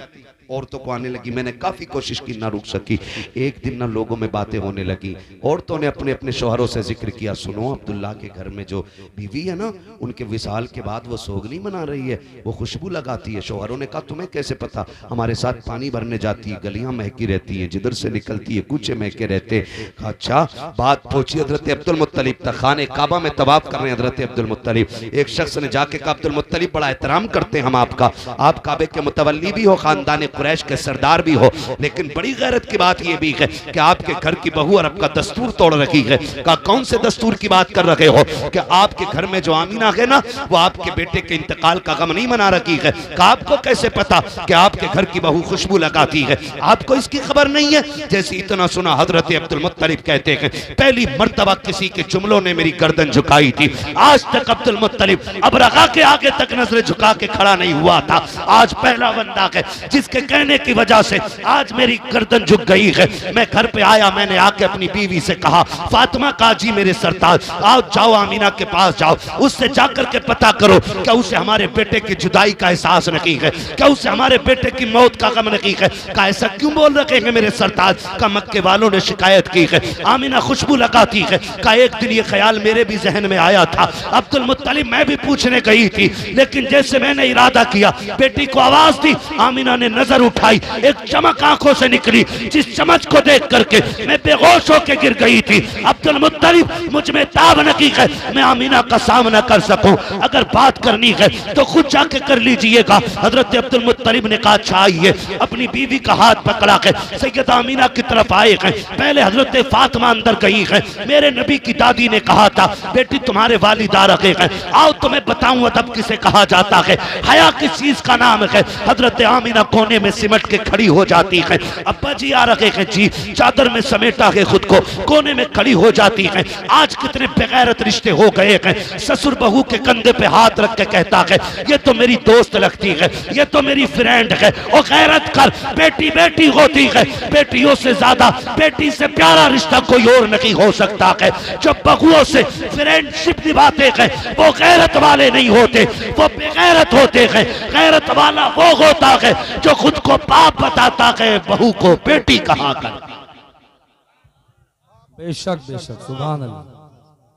Speaker 1: औरतों को आने लगी, मैंने काफी कोशिश की ना रुक सकी। एक दिन ना लोगों में बातें होने लगी, औरतों ने अपने अपने शौहरों से जिक्र किया, सुनो अब्दुल्ला के घर में जो बीवी है ना, उनके विसाल के बाद वो सोगनी मना रही है, वो खुशबू लगाती है। शौहरों ने कहा तुम्हें कैसे पता? हमारे साथ पानी भरने जाती है, गलियां महकी रहती हैं, जिधर से निकलती है कूचे महके रहते। अच्छा बात पहुंची हजरत अब्दुल मुत्तलिब तक, खाने काबा में तवाफ कर रहे हैं हजरत अब्दुल मुत्तलिब। एक शख्स ने जाके कहा अब्दुल मुत्तलिब बड़ा एहतराम करते हम आपका, आप काबे के मुतवल्ली भी हो, खानदान कुरैश के सरदार भी हो, लेकिन बड़ी गैरत की बात यह भी है कि आपके घर की बहू अरब का दस्तूर तोड़ रखी है। का कौन से दस्तूर की बात कर रहे हो? कि आपके घर में जो आमीना है ना, वो आपके बेटे के इंतकाल का गम नहीं मना रखी है। का आपको कैसे पता कि आपके घर की बहू खुशबू लगाती है? आपको इसकी खबर नहीं है? जैसे इतना सुना हजरत अब्दुल मुत्तलिब कहते हैं पहली मर्तबा किसी के जुमलों ने मेरी गर्दन झुकाई थी। आज तक अब्दुल मुत्तलिब अब रखा के आगे तक नजर झुका के खड़ा नहीं हुआ था। आज पहला बंदा है जिसके कहने की वजह से आज मेरी गर्दन झुक गई है। मैं घर पे आया, मैंने आके अपनी बीवी से कहा फातिमा काजी मेरे सरताज आओ, जाओ आमीना के पास जाओ, उससे जाकर के पता करो क्या उसे हमारे बेटे की जुदाई का एहसास नहीं है, क्या उसे हमारे बेटे की मौत का गम नहीं है। का ऐसा क्यों बोल रहे हैं मेरे सरताज? का मक्के वालों ने शिकायत की है, आमीना खुशबू लगाती है। का एक दिन ये ख्याल मेरे भी जहन में आया था अब्दुल मुत्तलिब, मैं भी पूछने गई थी, लेकिन जैसे मैंने इरादा किया बेटी को आवाज दी, आमीना ने नजर उठाई, एक चमक आंखों से निकली, जिस चमक को देख करके मैं बेहोश होकर गिर गई थी। अब्दुल मुत्तलिब मुझ में ताब नहीं है मैं आमीना का सामना कर सकूं, अगर बात करनी है तो खुद जाके कर लीजिएगा। हजरत अब्दुल मुत्तलिब ने कहा अच्छा आइए, अपनी बीवी का हाथ पकड़ा के सैयदा आमीना की तरफ आए हैं। पहले हजरत फातिमा अंदर गई है, मेरे नबी की दादी ने कहा था बेटी तुम्हारे वालिद आ रहे हैं, आओ तुम्हें बताऊं अदब किसे कहा जाता है।
Speaker 2: हया किस चीज का नाम है? हजरत आमिना कोने में सिमट के खड़ी हो जाती है। अब्बा जी आ रखे हैं जी, चादर में समेटा के खुद को कोने में खड़ी हो जाती है। आज कितने बेगैरत रिश्ते हो गए हैं। ससुर बहू के कंधे पे हाथ रख के कहता है ये तो मेरी दोस्त लगती है, ये तो मेरी फ्रेंड है। और गैरत कर, बेटी बेटी होती है, बेटियों से ज्यादा, बेटी से प्यारा रिश्ता कोई और नहीं हो सकता है। जो बहुओं से फ्रेंडशिप निभाते हैं वो गैरत वाले नहीं होते, वो बेगैरत होते हैं। गैरत वाला वो होता है जो खुद को बाप बताता है, बहू को बेटी कहा कर।
Speaker 4: बेशक बेशक, सुभान अल्लाह,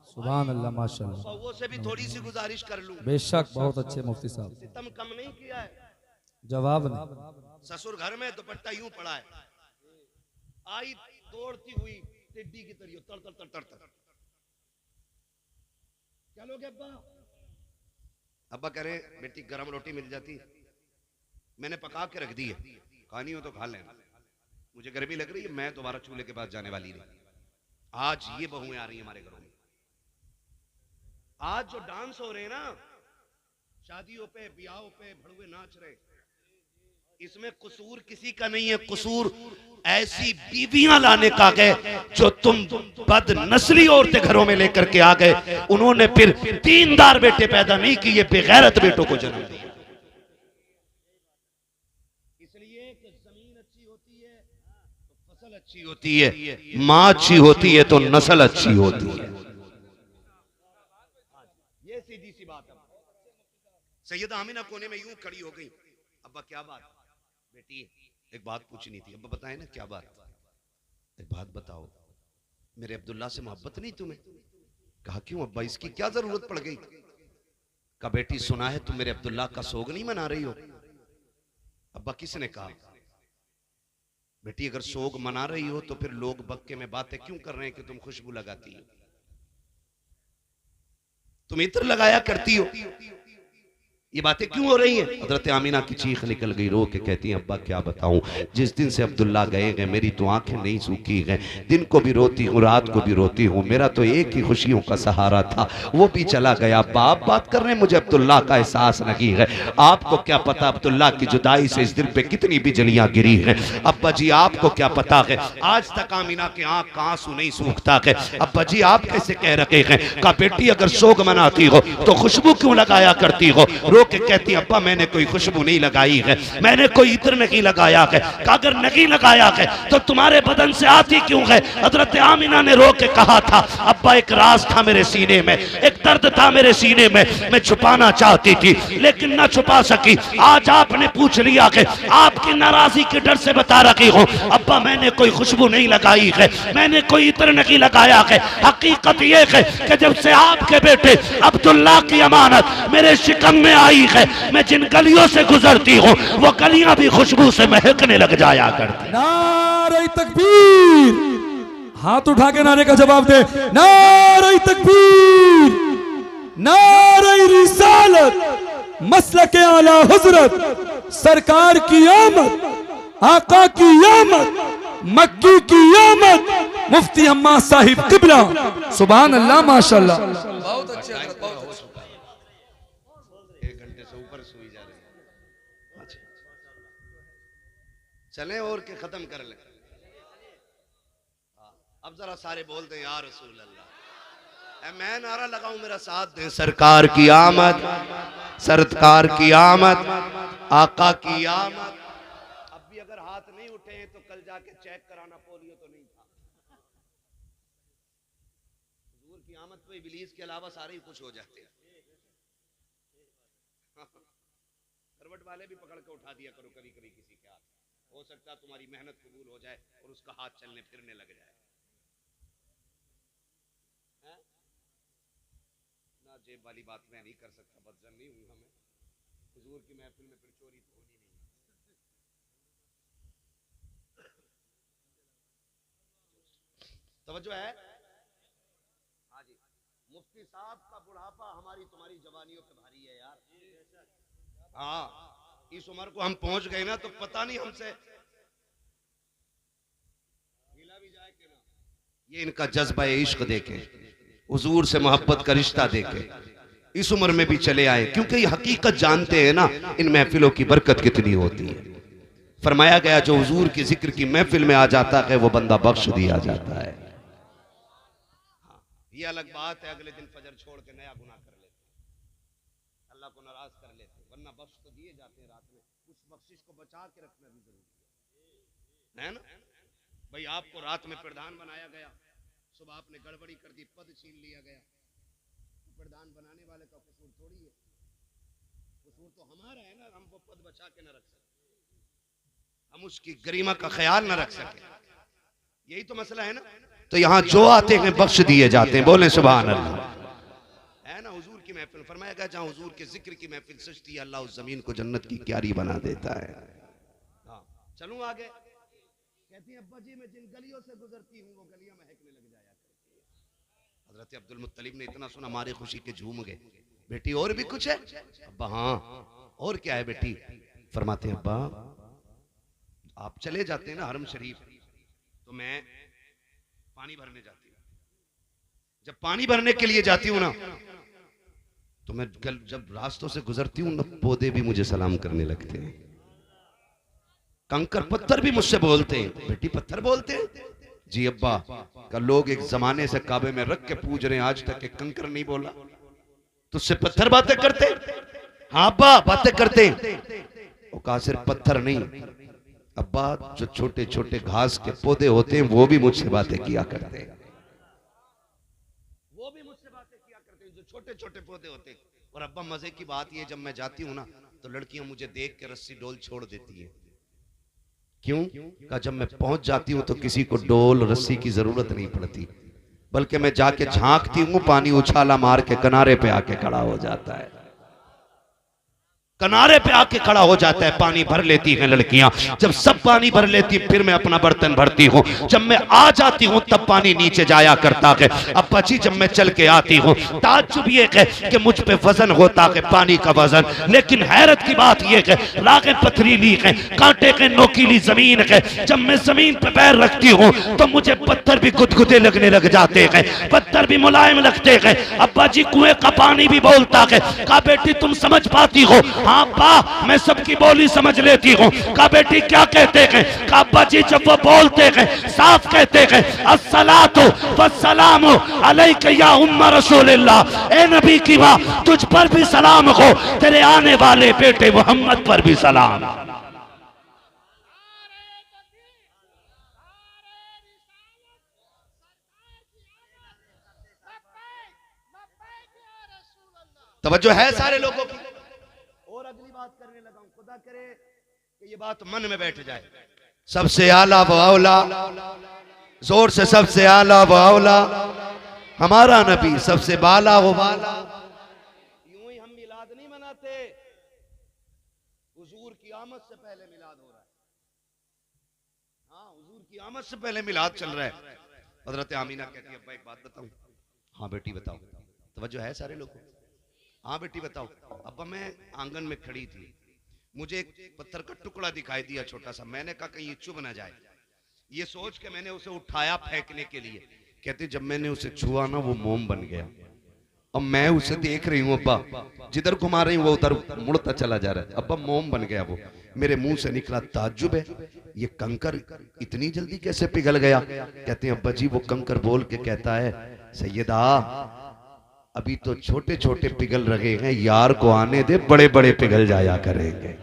Speaker 4: सुभान अल्लाह, माशाअल्लाह।
Speaker 1: बहू से भी थोड़ी सी गुजारिश कर लूं।
Speaker 4: बेशक, बहुत अच्छे मुफ्ती साहब,
Speaker 1: सितम कम नहीं किया है।
Speaker 4: जवाब नहीं।
Speaker 1: ससुर घर में दुपट्टा यूं पड़ा है, आई दौड़ती हुई टिड्डी की तरह तर तर तर तर तर। क्या लोग अब्बा? अब्बा कह रहे हैं बेटी गरम रोटी मिल जाती है, मैंने पका के रख दी है, खानी हो तो खा लेना, मुझे गर्मी लग रही है, मैं दोबारा चूल्हे के पास जाने वाली नहीं। आज ये बहुएं आ रही हैं हमारे घरों में। आज जो डांस हो रहे हैं ना शादियों पे, ब्याहों पे, भड़ुए नाच रहे, इसमें कसूर किसी का नहीं है। कसूर ऐसी बीवियां लाने का है जो तुम बदनस्ली औरतें घरों में लेकर के आ गए। उन्होंने फिर दीनदार बेटे पैदा नहीं किए, बेगैरत बेटों को जन्म दिया। इसलिए कि जमीन अच्छी होती है तो फसल अच्छी होती है, मां अच्छी होती है तो नस्ल अच्छी होती है। ये सीधी सी बात है। सैयदा आमिना कोने में यूं खड़ी हो गई। अब्बा क्या बात? बेटी एक बात पूछनी थी। अब्बा बताए ना क्या बात? एक बात बताओ, मेरे अब्दुल्ला से मोहब्बत नहीं तुम्हें? कहा क्यों अब्बा, इसकी क्या जरूरत पड़ गई? कहा बेटी सुना है तुम मेरे अब्दुल्ला का सोग नहीं मना रही हो। अब्बा किसने कहा? बेटी अगर सोग मना रही हो तो फिर लोग बक्के में बातें क्यों कर रहे हैं कि तुम खुशबू लगाती हो, तुम इत्र लगाया करती हो, ये बातें क्यों हो रही हैं? हजरत आमिना की चीख निकल गई, रो के कहती हैं अब्बा क्या बताऊं, जिस दिन से अब्दुल्ला गए हैं मेरी तो आंखें नहीं सूखी हैं, दिन को भी रोती हूँ रात को भी रोती हूँ, मेरा तो एक ही खुशियों का सहारा था वो भी चला गया। बाप बात कर रहे हैं, मुझे अब्दुल्ला का एहसास नहीं है। आपको क्या पता अब्दुल्ला की जुदाई से इस दिल पे कितनी बिजलियां गिरी हैं। अब्बा जी आपको क्या पता है, आज तक आमिना के आंख का आंसू नहीं सूखता है। अब्बा जी आप कैसे कह रखे हैं? कहा बेटी अगर सोग मनाती हो तो खुशबू क्यों लगाया करती हो? रो के कहती अब्बा मैंने कोई खुशबू नहीं लगाई है, मैंने कोई इत्र नहीं लगाया है। अगर नहीं लगाया है तो तुम्हारे बदन से आती क्यों है? हजरत आमिना ने रो के कहा था अब्बा एक राज था मेरे सीने में, एक दर्द था मेरे सीने में, मैं छुपाना चाहती थी लेकिन ना छुपा सकी। आज आपने पूछ लिया कि आपकी नाराजगी के डर से बता रही हूँ अब्बा मैंने कोई खुशबू नहीं लगाई है, मैंने कोई इत्र नहीं लगाया है। हकीकत यह है कि जब से आपके बेटे अब्दुल्ला की अमानत मेरे शिकम में आई है, मैं जिन गलियों से गुजरती हूँ वो गलियां भी खुशबू से महकने लग जाया करती।
Speaker 4: नारे तकबीर, हाथ उठा के नारे का जवाब दे। नारे तकबीर, नारे रिसालत, मसलक आला हुजरत, सरकार की आमद, आका की आमद, मक्की की आमद, मुफ्ती अम्मा साहिब किबला, सुभान अल्लाह माशाअल्लाह। बहुत अच्छे हजरत, बहुत अच्छे।
Speaker 1: चलें और के खत्म कर लें। अब जरा सारे बोल दें या रसूल अल्लाह। मैं नारा लगाऊं मेरा साथ दें। सरकार की आमद, सरकार की आमद, आका की आमद। अब भी अगर हाथ नहीं उठे हैं तो कल जाके चेक कराना, पोलियो तो नहीं था। हुजूर की आमद पे इब्लीस के अलावा सारे ही खुश हो जाते हैं। करवट वाले भी पकड़ के उठा दिया करो कभी कभी किसी के हाथ, हो सकता है तुम्हारी मेहनत कबूल हो जाए और उसका हाथ चलने फिरने लग जाए। ना जेब वाली बात मैं नहीं कर सकता, बदजन नहीं हूं हमें। हुजूर की महफिल में फिर चोरी तो होनी नहीं। तवज्जो है? हाँ जी। मुफ्ती साहब का बुढ़ापा हमारी तुम्हारी जवानियों पे भारी है यार। हाँ, इस उम्र को हम पहुंच गए ना तो पता नहीं हमसे हिला भी जाए कि ना। ये इनका जज्बा इश्क देखे, हुजूर से मोहब्बत का रिश्ता देखे, इस उम्र में भी चले आए, क्योंकि ये हकीकत जानते हैं ना इन महफिलों की बरकत कितनी होती है। फरमाया गया जो हुजूर की जिक्र की महफिल में आ जाता है वो बंदा बख्श दिया जाता है। ये अलग बात है अगले दिन फजर छोड़ के नया गुनाह कर लेते हैं, अल्लाह को नाराज कर लेते हैं, वरना बख्श तो दिए जाते हैं रात में। उस बख्शिश को बचा के रखना भी जरूरी है ना भाई। आपको रात में प्रधान बनाया गया, सुबह आपने गड़बड़ी कर दी, पद छीन लिया गया, प्रधान बनाने वाले का कसूर थोड़ी है, कसूर तो हमारा है ना, हम वो पद बचा के न रख सके, हम उसकी गरिमा का ख्याल न रख सके, यही तो मसला है ना। तो यहाँ जो आते हैं बख्श दिए जाते हैं, बोले सुभान अल्लाह, है ना। हुजूर की महफिल फरमाया गया जहाँ हुजूर के जिक्र की महफिल सजती है, अल्लाह उस जमीन को जन्नत की क्यारी बना देता है। हाँ चलूं आगे। कहती है अब्बा जी मैं जिन गलियों से गुजरती हूँ वो गलियां महकने लग जाया करती है। हजरत अब्दुल मुत्तलिब ने इतना सुना, मारे खुशी के झूम गए। बेटी और भी कुछ है? अब्बा हाँ और क्या है बेटी? फरमाते हैं अब्बा आप चले जाते हैं ना हरम शरीफ, तो मैं पानी भरने जाती हूँ। जब पानी भरने के लिए जाती हूँ ना, तो मैं जब रास्तों से गुजरती हूँ ना, पौधे भी मुझे सलाम करने लगते हैं, कंकर पत्थर भी मुझसे बोलते हैं। बेटी पत्थर बोलते हैं? जी अब्बा। का लोग एक जमाने से काबे में रख के पूज रहे हैं, आज तक एक कंकर नहीं बोला, तुझसे पत्थर बातें करते? हाँ अब्बा बातें करते। वो कहा सिर्फ पत्थर नहीं अब्बा, जो छोटे छोटे घास के पौधे होते हैं वो भी मुझसे बातें किया करते हैं, वो भी मुझसे बातें किया करते हैं, जो छोटे छोटे पौधे होते हैं। और अब्बा मजे की बात ये, जब मैं जाती हूँ ना तो लड़कियां मुझे देख के रस्सी डोल छोड़ देती है। क्यों? कहा जब मैं पहुंच जाती हूं तो किसी को डोल रस्सी की जरूरत नहीं पड़ती, बल्कि मैं जाके झांकती हूं, पानी उछाला मार के किनारे पे आके खड़ा हो जाता है, किनारे पे आके खड़ा हो जाता है, पानी भर लेती हैं लड़कियां। जब सब पानी भर लेती फिर मैं अपना बर्तन भरती हूँ। जब मैं आ जाती हूँ तब पानी नीचे जाया करता है। अब्बा जी जब मैं चल के आती हूँ, ताज्जुब ये है कि मुझ पे वजन होता है पानी का वजन, लेकिन हैरत की बात यह है रागें पथरीली है, कांटे के नोकीली जमीन है। जब मैं जमीन पे पैर रखती हूँ तो मुझे पत्थर भी गुदगुदे लगने लग जाते हैं, पत्थर भी मुलायम लगते हैं। अब्बा जी कुएं का पानी भी बोलता है। कहा बेटी तुम समझ पाती हो? हाँ अब्बा मैं सबकी बोली समझ लेती हूँ। कहा बेटी क्या कहते हैं? कहा अब्बा जी जब वो बोलते हैं साफ कहते हैं अस्सलातु वस्सलामु अलैका या उम्मा रसूलिल्लाह, ए नबी की माँ तुझ पर भी सलाम हो, तेरे आने वाले बेटे मोहम्मद पर भी सलाम। तवज्जो है सारे लोगों की। और अगली बात करने लगा हूं, खुदा करे कि ये बात मन में बैठ जाए। सबसे आला व औला, जोर से सबसे आला व औला हमारा नबी, सबसे बाला व बाला। यूं ही हम मिलाद नहीं मनाते, हुजूर की आमद से पहले मिलाद हो रहा है। हाँ हुजूर की आमद से पहले मिलाद चल रहा है। हजरत आमीना कहती है अब्बा एक बात बताऊं? हाँ बेटी बताओ। तवज्जो है सारे लोगों? हाँ बेटी बताओ। अब्बा मैं आंगन में खड़ी थी, मुझे एक पत्थर का टुकड़ा दिखाई दिया छोटा सा, मैंने कहा कहीं चुभ ना जाए, ये सोच के मैंने उसे उठाया फेंकने के लिए। कहते जब मैंने उसे छुआ ना वो मोम बन गया। अब मैं उसे देख रही हूँ अब्बा, जिधर घुमा रही हूँ वो उधर मुड़ता चला जा रहा है। अब्बा मोम बन गया वो। मेरे मुंह से निकला ताज्जुब है, ये कंकर इतनी जल्दी कैसे पिघल गया? कहते हैं अब्बा जी वो कंकर बोल के कहता है सैयदा अभी तो छोटे छोटे पिघल रहे हैं, यार को आने दे, बड़े बड़े पिघल जाया करेंगे।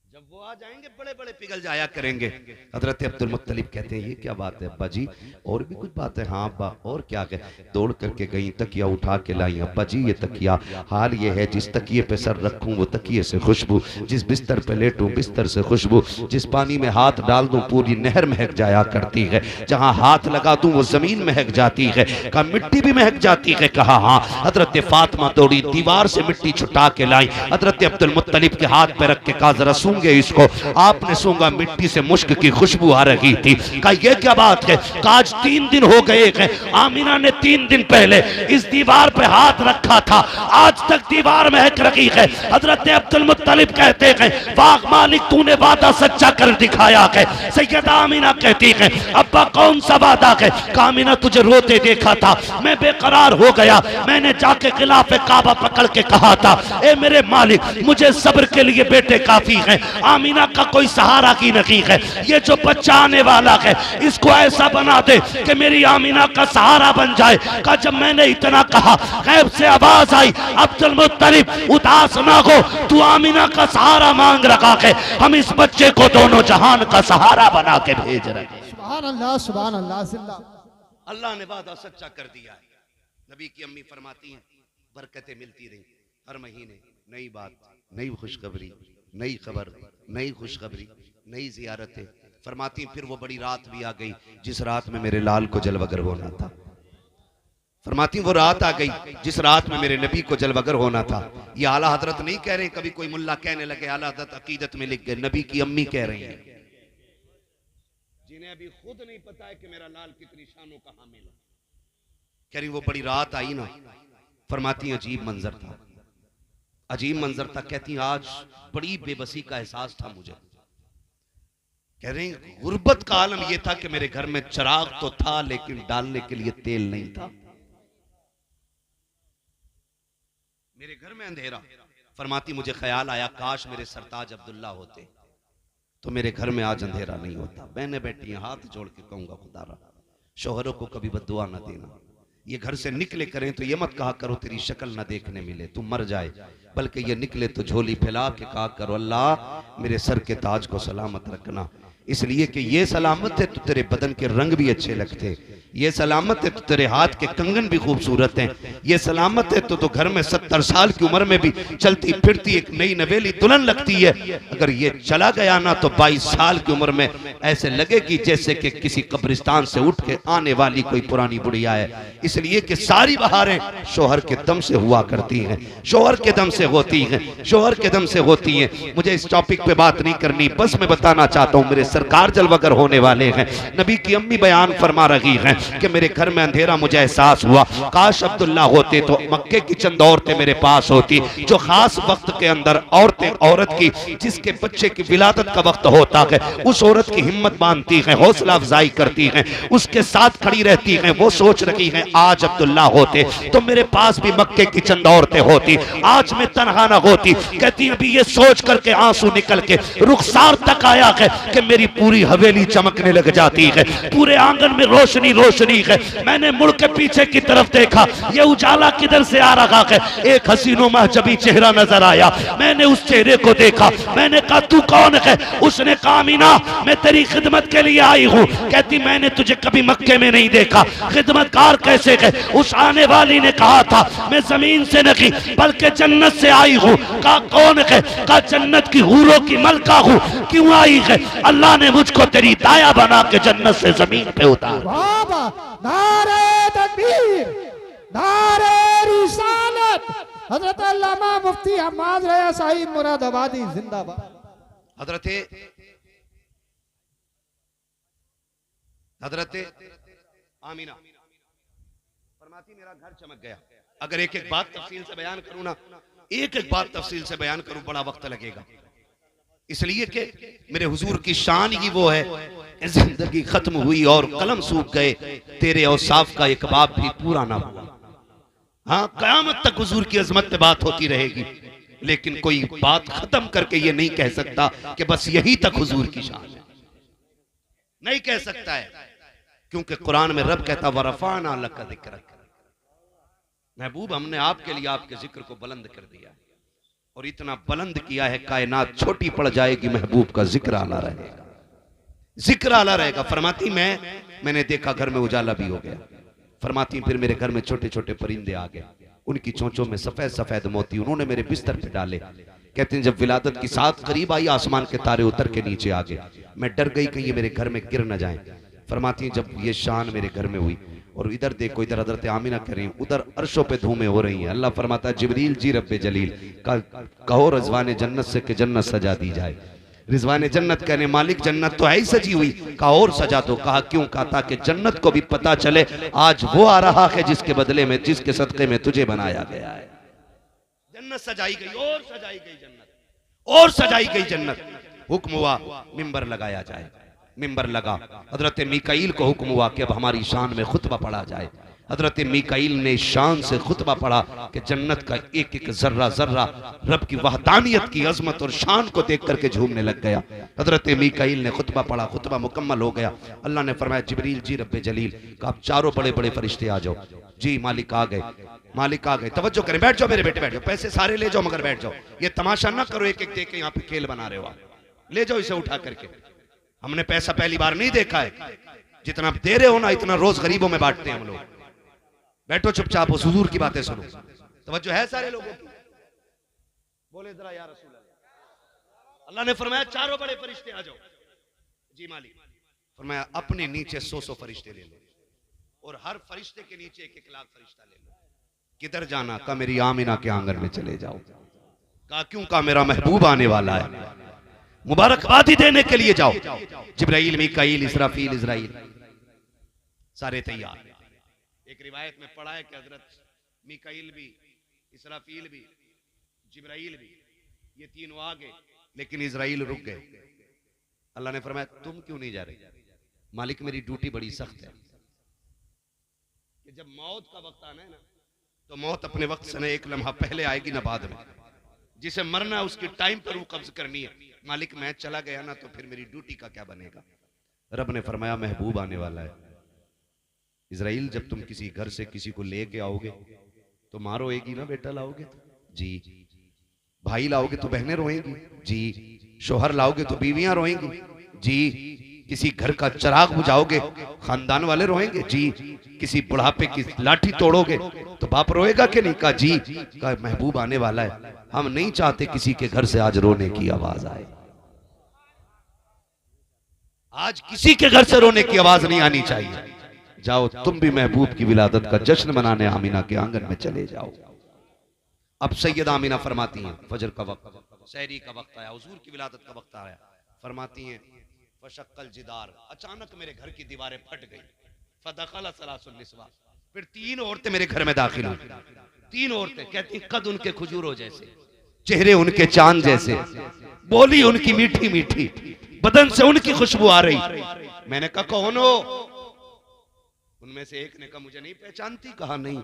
Speaker 1: जब वो आ जाएंगे बड़े बड़े पिघल जाया करेंगे। हजरत अब्दुल मुत्तलिब कहते हैं ये क्या बात है अब्बा जी? और भी कुछ बात है? हाँ अब्बा और क्या है? दौड़ करके गई, तकिया उठा के लाई। अब्बा जी ये तकिया, हाल ये है जिस तकिए पे सर रखूं वो तकिए से खुशबू, जिस बिस्तर पे लेटूं बिस्तर से खुशबू, जिस पानी में हाथ डाल दूं पूरी नहर महक जाया करती है, जहां हाथ लगा दूं वो जमीन महक जाती है। कहा मिट्टी भी महक जाती है? कहा हाँ। हजरत फातिमा दौड़ी, दीवार से मिट्टी छुटा के लाई, हजरत अब्दुल मुत्तलिब के हाथ पे रख के कहा जरा सूंघे इसको। आपने सूंघा, मिट्टी से मुश्क की खुशबू आ रही थी। कहा ये क्या बात है? आज 3 दिन हो गए हैं, आमिना ने 3 दिन पहले इस दीवार पे हाथ रखा था, आज तक दीवार महक रही है। हजरत अब्दुल मुत्तलिब कहते हैं वाह मालिक तूने वादा सच्चा कर दिखाया है। सैयदा आमिना कहती है
Speaker 2: अब्बा कौन सा वादा है? कामिना तुझे रोते देखा था, मैं बेकरार हो गया, मैंने जाके खिलाफे काबा पकड़ के कहा था, ए मेरे मालिक मुझे सब्र के लिए बेटे काफी हैं, आमीना का कोई सहारा की नहीं है, ये जो बच्चा आने वाला है इसको ऐसा बना दे कि मेरी आमीना का सहारा बन जाए। का जब मैंने इतना कहा गैब से आवाज आई, अब्दुल मुत्तलिब उदास ना हो, तू आमीना का सहारा मांग रखा है, हम इस बच्चे को दोनों जहान का सहारा बना के भेज रहे हैं।
Speaker 3: सुभान अल्लाह, सुभान अल्लाह, जिंदा।
Speaker 1: अल्लाह ने वादा सच्चा कर दिया है। नबी की अम्मी फरमाती हैं बरकतें मिलती रही, हर महीने नई बात, नई खुशखबरी, नई खबर, नई खुशखबरी, नई जियारतें। फरमाती फिर वो बड़ी रात भी आ गई जिस रात में मेरे लाल को जलवगर होना था। फरमाती वो रात आ गई जिस रात में मेरे नबी को जलवगर होना था। ये आला हजरत नहीं कह रहे, कभी कोई मुल्ला कहने लगे आला हजरत अकीदत में लिख गए, नबी की अम्मी कह रही हैं, जिन्हें अभी खुद नहीं पता है कि मेरा लाल कितनी शानों का हामिल है। कह रही वो बड़ी रात आई ना, फरमाती अजीब मंजर था, अजीब मंजर था। कहती आज बड़ी बेबसी का एहसास था मुझे। कह रही गुर्बत का आलम यह था कि मेरे घर में चिराग तो था लेकिन डालने के लिए तेल नहीं था, मेरे घर में अंधेरा। फरमाती मुझे ख्याल आया काश मेरे सरताज अब्दुल्ला होते तो मेरे घर में आज अंधेरा नहीं होता। बहनें बैठी हैं, हाथ जोड़ के कहूंगा खुदारा शोहरों को कभी बद्दुआ न देना, ये घर से निकले करें तो ये मत कहा करो तेरी शक्ल न देखने मिले तू मर जाए, बल्कि ये निकले तो झोली फैला के कहा करो अल्लाह मेरे सर के ताज को सलामत रखना, इसलिए कि ये सलामत है तो तेरे बदन के रंग भी अच्छे लगते, ये सलामत है तो तेरे हाथ के कंगन भी खूबसूरत हैं, ये सलामत है तो घर में 70 साल की उम्र में भी चलती फिरती एक नई नवेली दुल्हन लगती है, अगर ये चला गया ना तो 22 साल की उम्र में ऐसे लगेगी जैसे कि किसी कब्रिस्तान से उठ के आने वाली कोई पुरानी बुढ़िया है। इसलिए कि सारी बहारें शोहर के दम से हुआ करती हैं, शोहर के दम से होती हैं, शोहर के दम से होती हैं। मुझे इस टॉपिक पे बात नहीं करनी, बस मैं बताना चाहता हूँ मेरे सरकार जलवगर होने वाले हैं। नबी की अम्मी बयान फरमा रही हैं कि मेरे घर में अंधेरा मुझे एहसास हुआ, काश अब्दुल्ला होते तो मक्के की चंद औरतें मेरे पास होती जो खास वक्त के अंदर औरत की जिसके बच्चे की विलादत का वक्त होता है उस औरत की हिम्मत बांधती है, हौसला अफजाई करती है, उसके साथ खड़ी रहती है। वो सोच रही है आज अब्दुल्ला होते तो मेरे पास भी मक्के की चंद औरतें होती, आज मैं तनहा न होती। कहती अभी ये सोच करके आंसू निकल के रुखसार तक आया है कि मेरी पूरी हवेली चमकने लग जाती है, पूरे आंगन में रोशनी रोशनी है। मैंने मुड़ के पीछे की तरफ देखा, ये उजाला किधर से आ रहा है, एक हसीनो महजबी चेहरा नजर आया, मैंने उस चेहरे को देखा, मैंने कहा तू कौन है? उसने कहा मीना मैं तेरी खिदमत के लिए आई हूँ। कहती मैंने तुझे कभी मक्के में नहीं देखा, खिदमतकार कैसे है? उस आने वाली ने कहा था मैं जमीन से नहीं बल्कि जन्नत से आई हूँ। कहा कौन है? कहा जन्नत की हूरों की मलका हूँ। क्यों आई है? अल्लाह ने मुझको तेरी दाया बना के जन्नत से जमीन पे उतार।
Speaker 3: नारे तकबीर, नारे रिसालत, हजरत अल्लामा मुफ्ती हम्माद रया साहिब मुरादाबादी जिंदाबाद।
Speaker 1: हजरत आमीना फरमाती मेरा घर चमक गया। अगर एक एक बात तफसील से बयान करूं ना, एक एक बात तफसील से बयान करूं बड़ा वक्त लगेगा, इसलिए कि मेरे हुजूर की शान ही वो है, जिंदगी खत्म हुई और कलम सूख गए, तेरे औसाफ का एक बाब भी पूरा ना हुआ। हाँ कयामत तक हुजूर की अजमत पे बात होती रहेगी, लेकिन कोई बात खत्म करके ये नहीं कह सकता कि बस यही तक हुजूर की शान है, नहीं कह सकता है, क्योंकि कुरान में रब कहता वरफाना लका ज़िक्रक, महबूब हमने आपके लिए आपके जिक्र को बुलंद कर दिया और इतना बुलंद किया है कायनात छोटी पड़ जाएगी, महबूब का जिक्र आला रहेगा, जिक्र आला रहेगा। फरमाती मैंने देखा घर में उजाला भी हो गया। फरमाती फिर मेरे घर में छोटे छोटे परिंदे आ गए, उनकी चोंचों में सफेद सफेद मोती, उन्होंने मेरे बिस्तर पे डाले। कहते हैं जब विलादत की साथ करीब आई आसमान के तारे उतर के नीचे आ गए, मैं डर गई कहीं ये मेरे घर में गिर न जाएं। फरमाती जब ये शान मेरे घर में हुई और इधर देखो, इधर हजरत आमिना कर रही, उधर अर्शों पे धूमें हो रही हैं। अल्लाह फरमाता जिब्रील जी रब्बे जलील कहो रिजवान जन्नत से कि जन्नत सजा दी जाए। रिजवान जन्नत कहने मालिक जन्नत तो है ही सजी हुई। कहा और सजा दो। कहा क्यों? कहा ताकि जन्नत को भी पता चले आज वो आ रहा है जिसके बदले में, जिसके सदके में तुझे बनाया गया है। जन्नत सजाई गई और सजाई गई जन्नत और सजाई गई जन्नत। हुक्म हुआ मिंबर लगाया जाए, मिंबर लगा, हजरत मीकाईल को हुक्म हुआ कि अब हमारी शान में खुतबा पढ़ा जाए। हजरत मीकाईल ने शान से खुतबा पढ़ा कि जन्नत का एक एक जर्रा जर्रा रब की वहदानियत की अजमत और शान को देख करके झूमने लग गया। हजरत मीकाईल ने खुतबा पढ़ा, खुतबा मुकम्मल हो गया। अल्लाह ने फरमाया जिब्रील जी रब्बे जलील का आप चारों बड़े बड़े फरिश्ते आ जाओ। जी मालिक आ गए, मालिक आ गए। तवज्जो करें, बैठ जाओ मेरे बेटे, बैठ जाओ, पैसे सारे ले जाओ मगर बैठ जाओ। ये तमाशा ना करो एक एक दे के यहाँ पे खेल बना रहे हो आप। ले जाओ इसे उठा करके। हमने पैसा पहली बार नहीं देखा है, जितना दे रहे हो ना इतना रोज गरीबों में बांटते हैं हम लोग। बैठो चुपचाप, उस हुजूर की बातें सुनो। तवज्जो है सारे लोगों की? बोले जरा या रसूल अल्लाह। अल्लाह ने फरमाया चारों बड़े फरिश्ते आ जाओ। जी मालिक। फरमाया अपने नीचे 100 फरिश्ते ले लो और हर फरिश्ते के नीचे 1 लाख फरिश्ता ले लो। किधर जाना? का मेरी आमिना के आंगन में चले जाओ। का क्यों? का मेरा महबूब आने वाला है, मुबारकबादी देने के लिए जाओ। जिब्राइल, मीकाईल, इसराफील, इजराइल सारे तैयार। एक रिवायत में पढ़ा है कि हजरत मीकाईल भी, इसराफील भी, जिब्राइल भी, ये तीनों आ गए लेकिन इजराइल रुक गए। अल्लाह ने फरमाया तुम क्यों नहीं जा रहे? मालिक मेरी ड्यूटी बड़ी सख्त है कि जब मौत का वक्त आना है ना तो मौत अपने वक्त से न एक लम्हा पहले आएगी ना बाद में। जिसे मरना है उसकी टाइम पर वो कब्ज करनी है। मालिक मैं चला गया ना तो फिर मेरी ड्यूटी का क्या बनेगा? रब ने फरमाया महबूब आने वाला है। इजराइल जब तुम किसी घर से किसी को लेके आओगे तो माँ रोएगी ना, बेटा लाओगे जी, भाई लाओगे तो बहनें रोएंगी जी, शोहर लाओगे तो बीवियां रोएंगी जी, किसी घर का चिराग बुझाओगे खानदान वाले रोएंगे जी, किसी बुढ़ापे की लाठी तोड़ोगे तो बाप रोएगा कि नहीं? का जी, का महबूब आने वाला है। हम नहीं चाहते किसी के घर से आज रोने की आवाज आए। आज किसी के घर से रोने की आवाज नहीं आनी चाहिए। जाओ तुम भी महबूब की विलादत का जश्न मनाने आमीना के आंगन में चले जाओ। अब सैयदा आमीना फरमाती हैं फजर का वक्त, सहरी का वक्त आया, हुजूर की विलादत का वक्त आया। फरमाती हैं फशक्कल जिदार, अचानक मेरे घर की दीवारें फट गई। फदखल सलासुन निस्वा, फिर 3 औरतें मेरे घर में दाखिल हुई। 3 औरतें कहती कद उनके खजूरों जैसे, चेहरे उनके चांद जैसे, बोली उनकी मीठी मीठी, बदन से उनकी खुशबू आ रही। मैंने कहा कौन हो? उनमें से एक ने कहा मुझे नहीं पहचानती। कहा नहीं।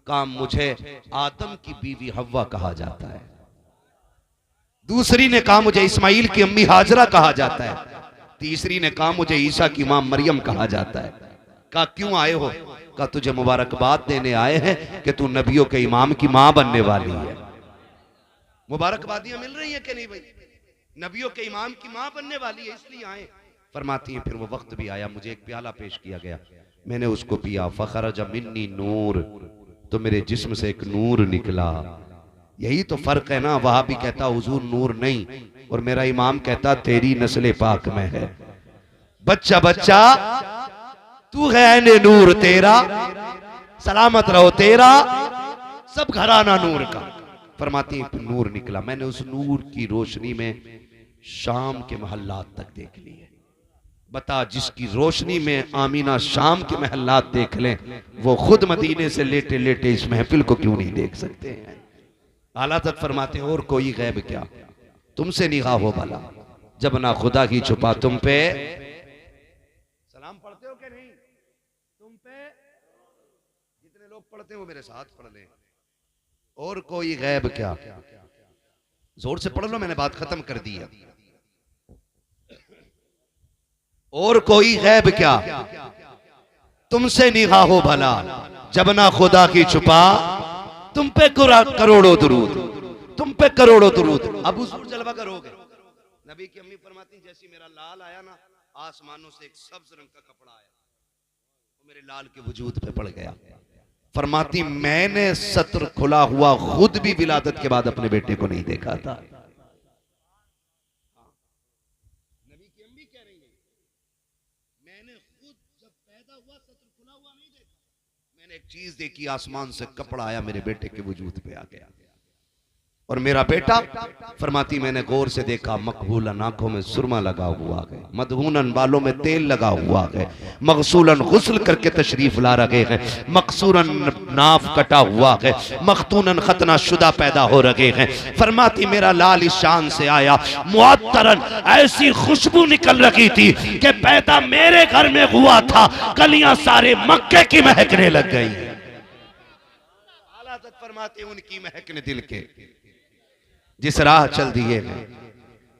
Speaker 1: कहा मुझे आदम की बीवी हव्वा कहा जाता है। दूसरी ने कहा मुझे इस्माइल की अम्मी हाजरा कहा जाता है। तीसरी ने कहा मुझे ईसा की मां मरियम कहा जाता है। कहा क्यों आए हो? कहा तुझे मुबारकबाद देने आए हैं कि तू नबियों के इमाम की मां बनने वाली है। मुबारकबादियां मिल रही हैं कि नहीं भाई? नबियों के इमाम की मां बनने वाली है इसलिए आए। फरमाती हैं फिर वो वक्त भी आया, मुझे एक प्याला पेश किया गया, मैंने उसको पिया। फखरज मिन्नी नूर, तो मेरे जिस्म से एक नूर निकला। यही तो फर्क है ना। वहां भी कहता हुजूर नूर नहीं और मेरा इमाम कहता तेरी नस्ल पाक में है। बच्चा बच्चा तू है ने नूर तेरा, सलामत रहो तेरा सब घराना नूर का। फरमाती नूर निकला। मैंने उस नूर की रोशनी में शाम के महल्लात तक देख ली है। बता जिसकी रोशनी में आमीना शाम के महल्लात देख लें वो खुद मदीने से लेटे लेटे इस महफिल को क्यों नहीं देख सकते हैं? आला तक फरमाते और कोई गैब क्या तुमसे निगाह हो भला, जब ना खुदा की छुपा तुम पे सलाम पढ़ते हो कि नहीं? तुम पे जितने लोग पढ़ते हैं वो मेरे साथ पढ़ लें। और कोई गैब क्या? जोर से पढ़ लो, मैंने बात खत्म कर दी है। और कोई गैब क्या तुमसे निगाह हो भला, जब ना खुदा की छुपा तुम पे करोड़ों दुरूद, तुम पे करोड़ों दुरूद। अब हुजूर जलवा करोगे। नबी की अम्मी फरमाती जैसी मेरा लाल आया ना, आसमानों से एक सब्ज रंग का कपड़ा आया, वो मेरे लाल के वजूद पे पड़ गया। फरमाती मैंने सत्र खुला हुआ खुद भी विलादत के बाद अपने बेटे को नहीं देखा था। नबी की अम्मी कह रही है मैंने खुद जब पैदा हुआ सत्र खुला हुआ नहीं देखा। मैंने एक चीज देखी, आसमान से कपड़ा आया मेरे बेटे के वजूद पे आ गया। और मेरा बेटा फरमाती मैंने गौर से देखा, मकबूलन आंखों में सुरमा लगा हुआ है, मदहूनन बालों में तेल लगा हुआ है, मगसूलन गुस्ल करके तशरीफ ला रहे हैं, मकसूरन नाफ कटा हुआ है, मखतूनन खतना शुदा पैदा हो रहे हैं। फरमाती मेरा लाल इस शान से आया, मुअत्तरन ऐसी खुशबू निकल रही थी कि पैदा मेरे घर में हुआ था, कलियां सारे मक्के की महकने लग गई। आला फरमाते उनकी महकने दिल के जिस राह चल दिए हैं,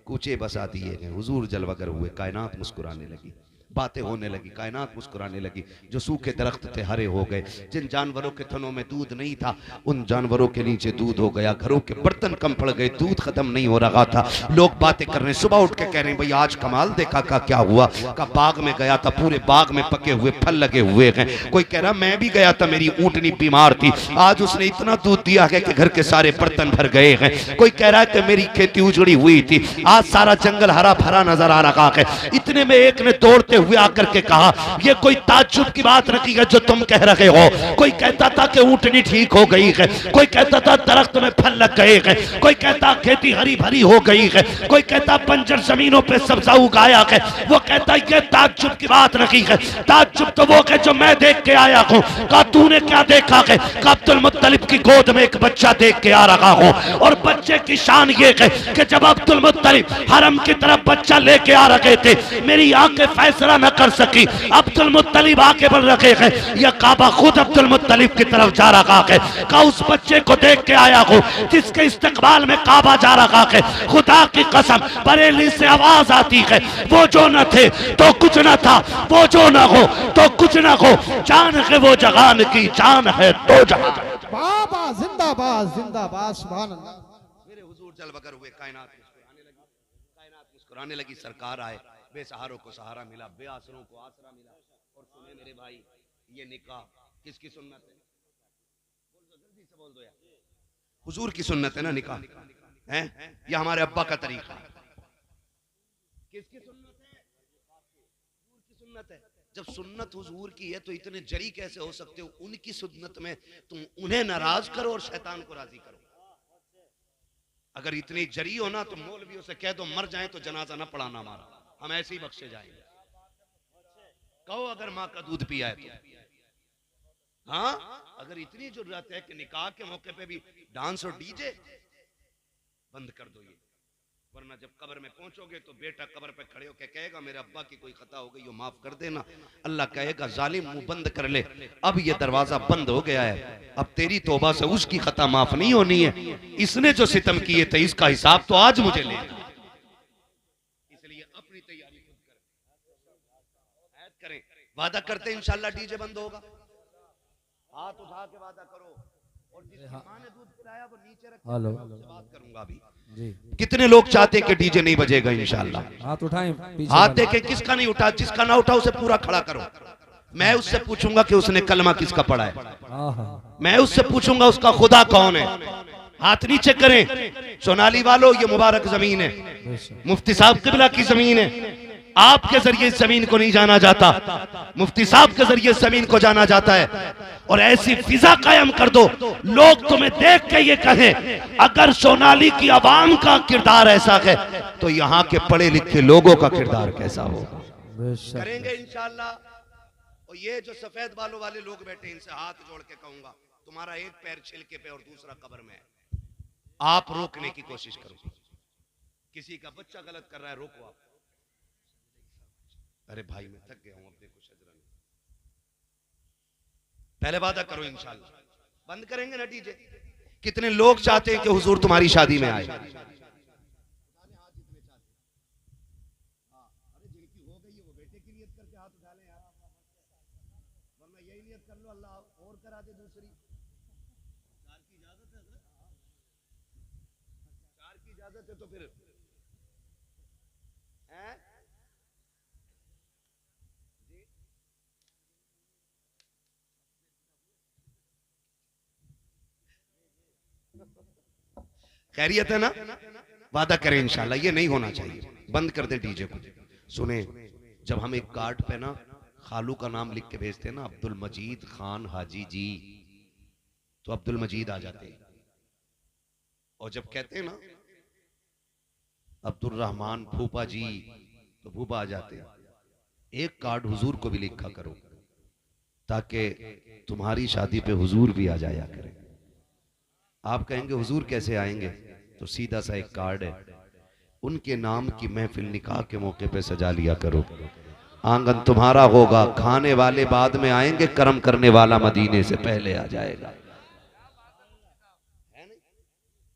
Speaker 1: कूचे बसा दिए हैं, हुजूर जलवगर हुए, कायनात मुस्कुराने लगी, बातें होने लगी, कायनात मुस्कुराने लगी। जो सूखे दरख्त थे हरे हो गए, जिन जानवरों के थनों में दूध नहीं था उन जानवरों के नीचे दूध हो गया, घरों के बर्तन कम पड़ गए, दूध खत्म नहीं हो रहा था। लोग बातें कर रहे हैं, सुबह उठ के कह रहे हैं भाई आज कमाल देखा का क्या हुआ, का बाग में गया था, पूरे बाग में पके हुए फल लगे हुए हैं। कोई कह रहा मैं भी गया था, मेरी ऊँटनी बीमार थी, आज उसने इतना दूध दिया है कि घर के सारे बर्तन भर गए हैं। कोई कह रहा है कि मेरी खेती उजड़ी हुई थी, आज सारा जंगल हरा भरा नजर आ रहा है। इतने में एक ने दौड़ते हुए आकर के कहा ये कोई ताज्जुब की बात नहीं है जो तुम कह रहे हो। कोई कहता था कि ऊँटनी ठीक हो गई है, कोई कहता था दरख्त में फल लग गए हैं, कोई कहता खेती हरी भरी हो गई है, कोई कहता बंजर जमीनों पे सब्जा उगाया है। वो कहता ये ताज्जुब की बात नहीं है, ताज्जुब तो वो है जो मैं देख के आया हूँ। कहा तूने क्या देखा है? कहा अब्दुल मुत्तलिब की गोद में एक बच्चा देख के आ रहा हूँ, और बच्चे की शान ये है कि जब अब्दुल मुत्तलिब हरम की तरफ बच्चा लेके आ रहे थे, मेरी आंखें फैसला न कर सकी, अब्दुल मुत्तलिब आगे बढ़ रहे हैं, यह काबा खुद अब्दुल मुत्तलिब की तरफ जा रहा है। का उस बच्चे को देख के आया हूँ जिसके इस्तकबाल में काबा जा रहा है। खुदा की कसम बरेली से आवाज आती है, वो जो न थे तो कुछ न था, वो जो न हो तो कुछ न हो, जान है वो जहान की, जान है तो जहान।
Speaker 3: बाबा जिंदाबाद जिंदाबाद, सुभान अल्लाह।
Speaker 1: मेरे हुजूर जलवगर हुए, कायनात मुस्कुराने लगी, कायनात मुस्कुराने लगी। सरकार आए, बेसहारों को सहारा मिला, बेआसरों को आसरा मिला। और सुने मेरे भाई, ये निकाह किसकी सुन्नत है? बोल दो, जल्दी से बोल दो यार। हुजूर की सुन्नत है ना निकाह, है ये हमारे अब्बा का तरीका है। किसकी सुन्नत है? हुजूर की सुन्नत है। जब सुन्नत हुजूर की है तो इतने जरी कैसे हो सकते हो? उनकी सुन्नत में तुम उन्हें नाराज करो और शैतान को राजी करो। अगर इतनी जरी हो ना तो मौलवियों से कह दो मर जाए तो जनाजा ना पढ़ाना हमारा, हम ऐसे ही बख्शे जाएंगे। कहो अगर माँ का दूध पिया है तो। हाँ, अगर इतनी जरूरत है कि निकाह के मौके पे भी डांस और डीजे बंद कर दो ये, वरना जब कब्र में पहुंचोगे तो बेटा कब्र पे खड़े होकर कहेगा मेरे अब्बा की कोई खता हो गई हो माफ कर देना। अल्लाह कहेगा जालिम मुंह बंद कर ले, अब ये दरवाजा बंद हो गया है, अब तेरी तौबा से उसकी खता माफ नहीं होनी है। इसने जो सितम किए थे इसका हिसाब तो आज मुझे लेना, इसलिए अपनी तैयारी खुद करें। वादा करते हैं इंशाल्लाह डीजे बंद होगा, हाथ उठा के वादा करो। और जिसकी मां ने दूध पिलाया वो नीचे रख, हेलो बात करूंगा अभी जी। कितने लोग चाहते हैं कि डीजे नहीं बजेगा इंशाल्लाह? हाथ उठाएं, हाथ देखे किसका नहीं उठा, जिसका ना उठा उसे पूरा खड़ा करो। मैं उससे पूछूंगा कि उसने कलमा किसका पढ़ा है, मैं उससे पूछूंगा उसका खुदा कौन है। हाथ नीचे करें। सोनाली वालों ये मुबारक जमीन है, मुफ्ती साहब किबला की जमीन है। आपके जरिए इस जमीन को नहीं जाना जाता, मुफ्ती साहब के जरिए इस जमीन को जाना जाता है। और ऐसी फिजा कायम कर दो लोग तुम्हें देख के ये कहें अगर सोनाली की आवाम का किरदार ऐसा है तो यहाँ के पढ़े लिखे लोगों का किरदार कैसा होगा। करेंगे इंशाल्लाह। और ये जो सफेद बालों वाले लोग बैठे इनसे हाथ जोड़ के कहूंगा तुम्हारा एक पैर छिलके पे और दूसरा कब्र में है, आप रोकने की कोशिश करो। किसी का बच्चा गलत कर रहा है रोको आप। अरे भाई मैं थक गया हूं, अब देखो शजरा पहले वादा करो इंशाल्लाह बंद करेंगे ना डीजे। कितने लोग चाहते हैं कि हुजूर तुम्हारी शादी में आए? तो फिर खैरियत है ना? वादा करें इंशाल्लाह ये नहीं होना चाहिए, बंद कर दे डीजे को। सुने, जब हम एक कार्ड पे ना खालू का नाम लिख के भेजते हैं ना, अब्दुल मजीद खान हाजी जी, तो अब्दुल मजीद आ जाते हैं। और जब कहते हैं ना अब्दुल रहमान फूफा जी, तो फूफा आ जाते हैं। एक कार्ड हुजूर को भी लिखा करो ताकि तुम्हारी शादी पे हुजूर भी आ जाया करें। आप कहेंगे हुजूर कैसे आएंगे, तो सीधा सा एक कार्ड है, उनके नाम की महफिल निकाह के मौके पे सजा लिया करो। आंगन तुम्हारा होगा, खाने वाले बाद में आएंगे, कर्म करने वाला मदीने से पहले आ जाएगा। है नहीं?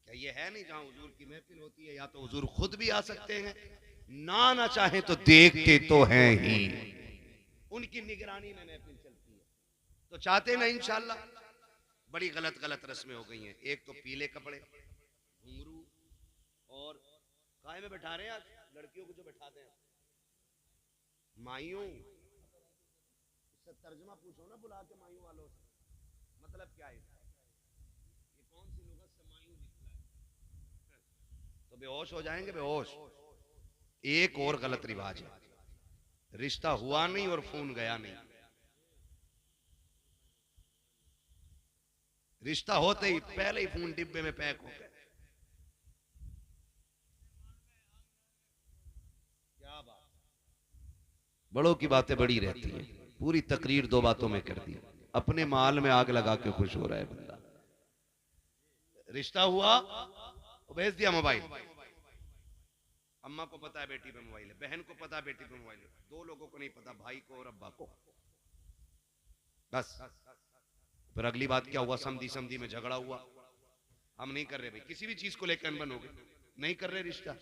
Speaker 1: क्या ये है नहीं जहां हुजूर की महफिल होती है, या तो हुजूर खुद भी आ सकते हैं, ना चाहे तो देखते तो हैं ही, उनकी निगरानी में महफिल चलती है। तो चाहते ना इंशाल्लाह। बड़ी गलत गलत रस्में हो गई हैं। एक तो पीले कपड़े, घुंघरू, और काहे में बैठा रहे हैं आज लड़कियों को जो बैठाते हैं माइयों, इससे तर्जुमा पूछो ना बुला के माइयों वालों से, मतलब क्या है, ये कौन सी लुगत से माइयों निकला है? तो बेहोश हो जाएंगे, बेहोश। एक और गलत रिवाज है, रिश्ता हुआ नहीं और फोन गया नहीं। रिश्ता होते ही पहले ही फोन डिब्बे में पैक हो गया। क्या बात, बड़ों की बातें बड़ी रहती हैं। पूरी तकरीर 2 बातों में कर दी, अपने माल में आग लगा के खुश हो रहा है बंदा। रिश्ता हुआ, भेज दिया मोबाइल, अम्मा को पता है बेटी पे मोबाइल है, बहन को पता है बेटी पे मोबाइल है, 2 लोगों को नहीं पता, भाई को और अब्बा को। बस फिर अगली बात क्या हुआ, समधी में झगड़ा हुआ, हम नहीं कर रहे भाई, किसी भी चीज को लेकर अनबन हो गए, नहीं कर रहे रिश्ता।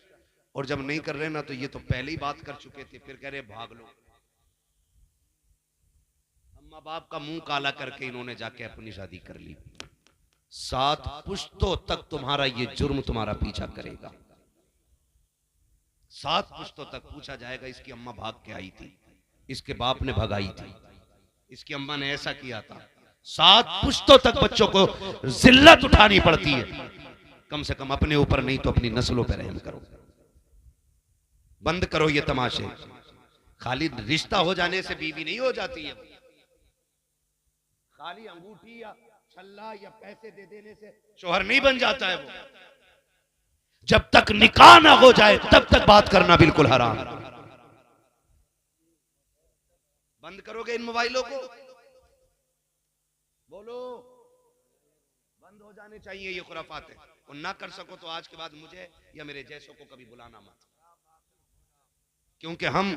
Speaker 1: और जब नहीं कर रहे ना, तो ये तो पहले ही बात कर चुके थे, फिर कह रहे भाग लो। अम्मा बाप का मुंह काला करके इन्होंने जाके अपनी शादी कर ली। 7 पुश्तों तक तुम्हारा ये जुर्म तुम्हारा पीछा करेगा। 7 पुश्तों तक पूछा जाएगा, इसकी अम्मा भाग के आई थी, इसके बाप ने भगाई थी, इसकी अम्मा ने ऐसा किया था। 7 पुश्तों तक बच्चों को जिल्लत उठानी पड़ती है। कम से कम अपने ऊपर नहीं तो अपनी नस्लों पर रहम करो। बंद करो ये तमाशे। खाली रिश्ता हो जाने से बीवी नहीं हो जाती है, खाली अंगूठी या छल्ला या पैसे दे देने से शोहर नहीं बन जाता है वो। जब तक निकाह ना हो जाए तब तक बात करना बिल्कुल हराम। बंद करोगे इन मोबाइलों को? बोलो, बंद हो जाने चाहिए ये खुराफात है। और ना कर सको तो आज के बाद मुझे या मेरे जैसों को कभी बुलाना मत, क्योंकि हम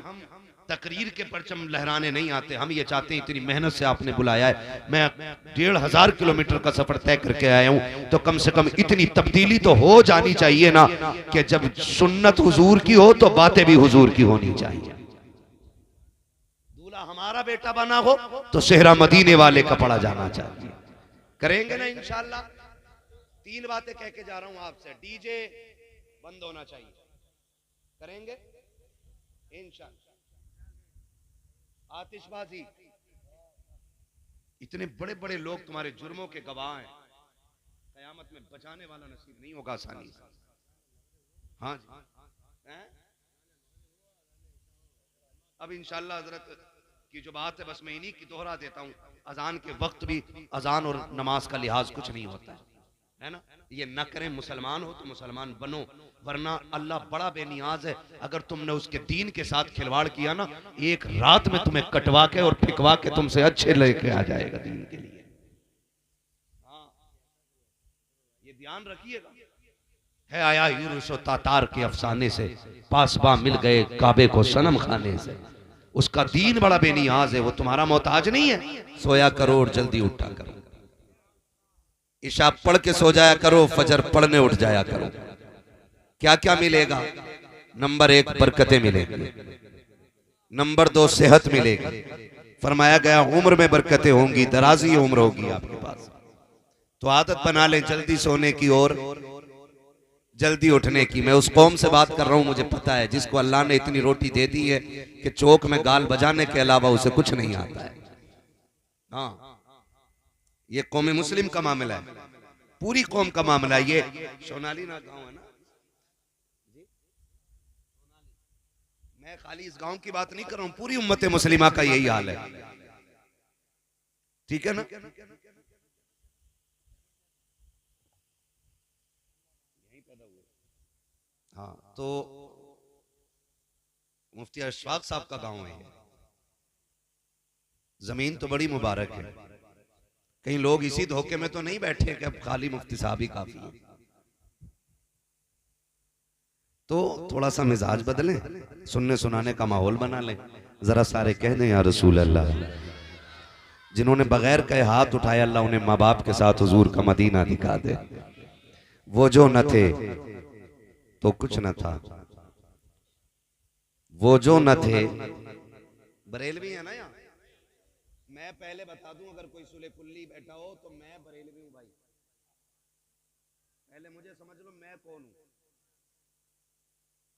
Speaker 1: तकरीर के परचम लहराने नहीं आते। हम ये चाहते हैं, इतनी मेहनत से आपने बुलाया है, मैं 1500 किलोमीटर का सफर तय करके आया हूं, तो कम से कम इतनी तब्दीली तो हो जानी चाहिए ना, कि जब सुन्नत हुजूर की हो तो बातें भी हुजूर की होनी चाहिए। दूल्हा हमारा बेटा बना हो तो सेहरा मदीने वाले का पड़ा जाना चाहिए। करेंगे ना इंशाल्लाह। 3 बातें कह के जा रहा हूं आपसे। डीजे बंद होना चाहिए, करेंगे इंशाल्लाह। आतिशबाजी, इतने बड़े बड़े लोग तुम्हारे जुर्मों के गवाह हैं, कयामत में बचाने वाला नसीब नहीं होगा आसानी से। हाँ जी, अब इंशाल्लाह हजरत की जो बात है बस मैं इन्हीं की दोहरा देता हूँ। अजान के वक्त भी अजान और नमाज का लिहाज कुछ नहीं होता है ना। ये न करें, मुसलमान हो तो मुसलमान बनो, वरना अल्लाह बड़ा बेनियाज है। अगर तुमने उसके दीन के साथ खिलवाड़ किया ना, एक रात में तुम्हें कटवा के और फिकवा के तुमसे अच्छे लेके आ जाएगा दीन के लिए। हाँ, ये ध्यान रखिएगा। है आया यूनुस तातार के अफसाने से, पासबा मिल गए काबे को सनम खाने से। उसका दीन बड़ा बेनियाज है, वो तुम्हारा मोहताज नहीं है। सोया करो और जल्दी उठा करो, इशा पढ़ के सो जाया करो, फजर पढ़ने उठ जाया करो। क्या क्या मिलेगा? नंबर 1 बरकतें मिलेगी, नंबर 2 सेहत मिलेगी। फरमाया गया उम्र में बरकतें होंगी, दराजी उम्र होगी आपके पास। तो आदत बना लें जल्दी सोने की और जल्दी उठने की। मैं उस कौम से बात कर रहा हूं, मुझे पता है, जिसको अल्लाह ने इतनी रोटी दे दी है कि चौक में गाल बजाने के अलावा उसे कुछ नहीं आता है। हाँ, ये कौम मुस्लिम का मामला है, पूरी कौम का मामला है। ये सोनाली ना गांव है ना जी? मैं खाली इस गांव की बात नहीं कर रहा हूं, पूरी उम्मत मुस्लिमा का यही हाल है। ठीक है ना? हाँ, तो मुफ्ती अशफाक साहब का गांव है। जमीन तो बड़ी मुबारक है। कहीं लोग इसी धोखे में तो नहीं बैठे कि अब खाली मुफ्ती साहब ही काफी है। तो थोड़ा सा मिजाज बदलें, सुनने सुनाने का माहौल बना लें। जरा सारे कह दें या रसूल अल्लाह। जिन्होंने बगैर कहे हाथ उठाया, अल्लाह उन्हें माँ बाप के साथ हुजूर का मदीना दिखा दे। वो जो न थे तो कुछ न था, वो जो न थे। बरेलवी है ना यहाँ? मैं पहले बता दूं, अगर कोई सुले कुल्ली बैठा हो तो मैं बरेलवी हूं भाई। पहले मुझे समझ लो मैं कौन हूं,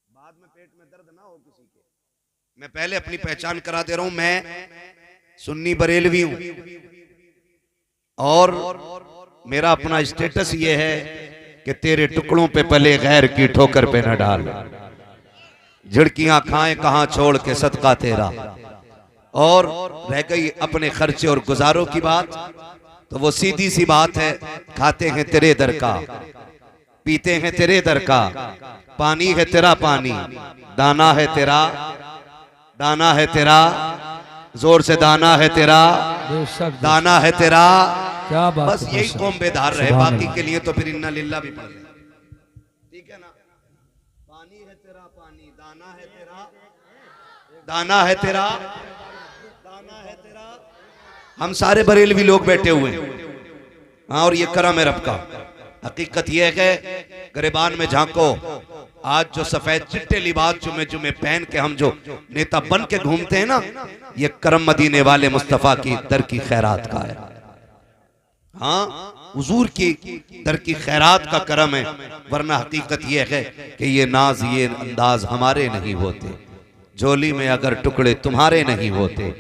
Speaker 1: बाद में पेट में दर्द ना हो किसी के। मैं पहले अपनी पहचान करा दे रहा हूं, मैं सुन्नी बरेलवी हूं और मेरा अपना स्टेटस ये है कि तेरे टुकड़ों पे पले गैर की ठोकर पे न डाल, झिड़कियां खाएं कहां छोड़ के सदका तेरा। और रह गई अपने खर्चे और गुजारों की बात, तो वो सीधी सी बात है, खाते हैं तेरे दर का, पीते हैं तेरे दर का, पानी है तेरा पानी, दाना है तेरा, दाना है तेरा, जोर से दाना है तेरा, दाना है तेरा।
Speaker 4: क्या बात,
Speaker 1: बस यही कौम बेदार रहे, बाकी के लिए तो फिर इन्ना लिल्ला भी पढ़ ले, ठीक है ना। पानी है तेरा पानी, दाना है तेरा, दाना है तेरा, दाना है तेरा। हम सारे बरेलवी लोग बैठे हुए हैं, हाँ, और ये करम है रब का। हकीकत यह है कि गिरबान में झांको, आज जो सफेद चिट्टे लिबास जुमे जुमे पहन के हम जो नेता बन के घूमते हैं ना, ये करम मदीने वाले मुस्तफा की दर की खैरात का है। हाँ, हुजूर की दर की खैरात का करम है, वरना हकीकत यह है कि ये नाज ये अंदाज हमारे नहीं होते, झोली में अगर टुकड़े तुम्हारे नहीं होते,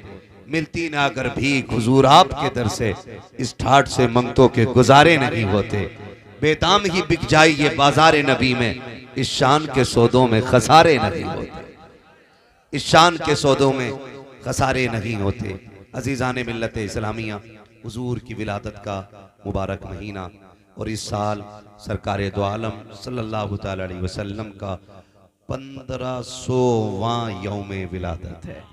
Speaker 1: मिलती ना अगर भीख हुजूर आपके दर से, इस ठाट से मंगतों के गुजारे नहीं होते, बेदाम ही बिक जाए ये बाजार नबी में, इस शान के सौदों में खसारे नहीं होते, इस शान के सौदों में खसारे नहीं होते। अजीजान मिल्लत इस्लामिया, हुजूर की विलादत का मुबारक महीना और इस साल सरकार दो आलम सल्लल्लाहु तआला अलैहि वसल्लम का 1500वां यौमे विलादत है।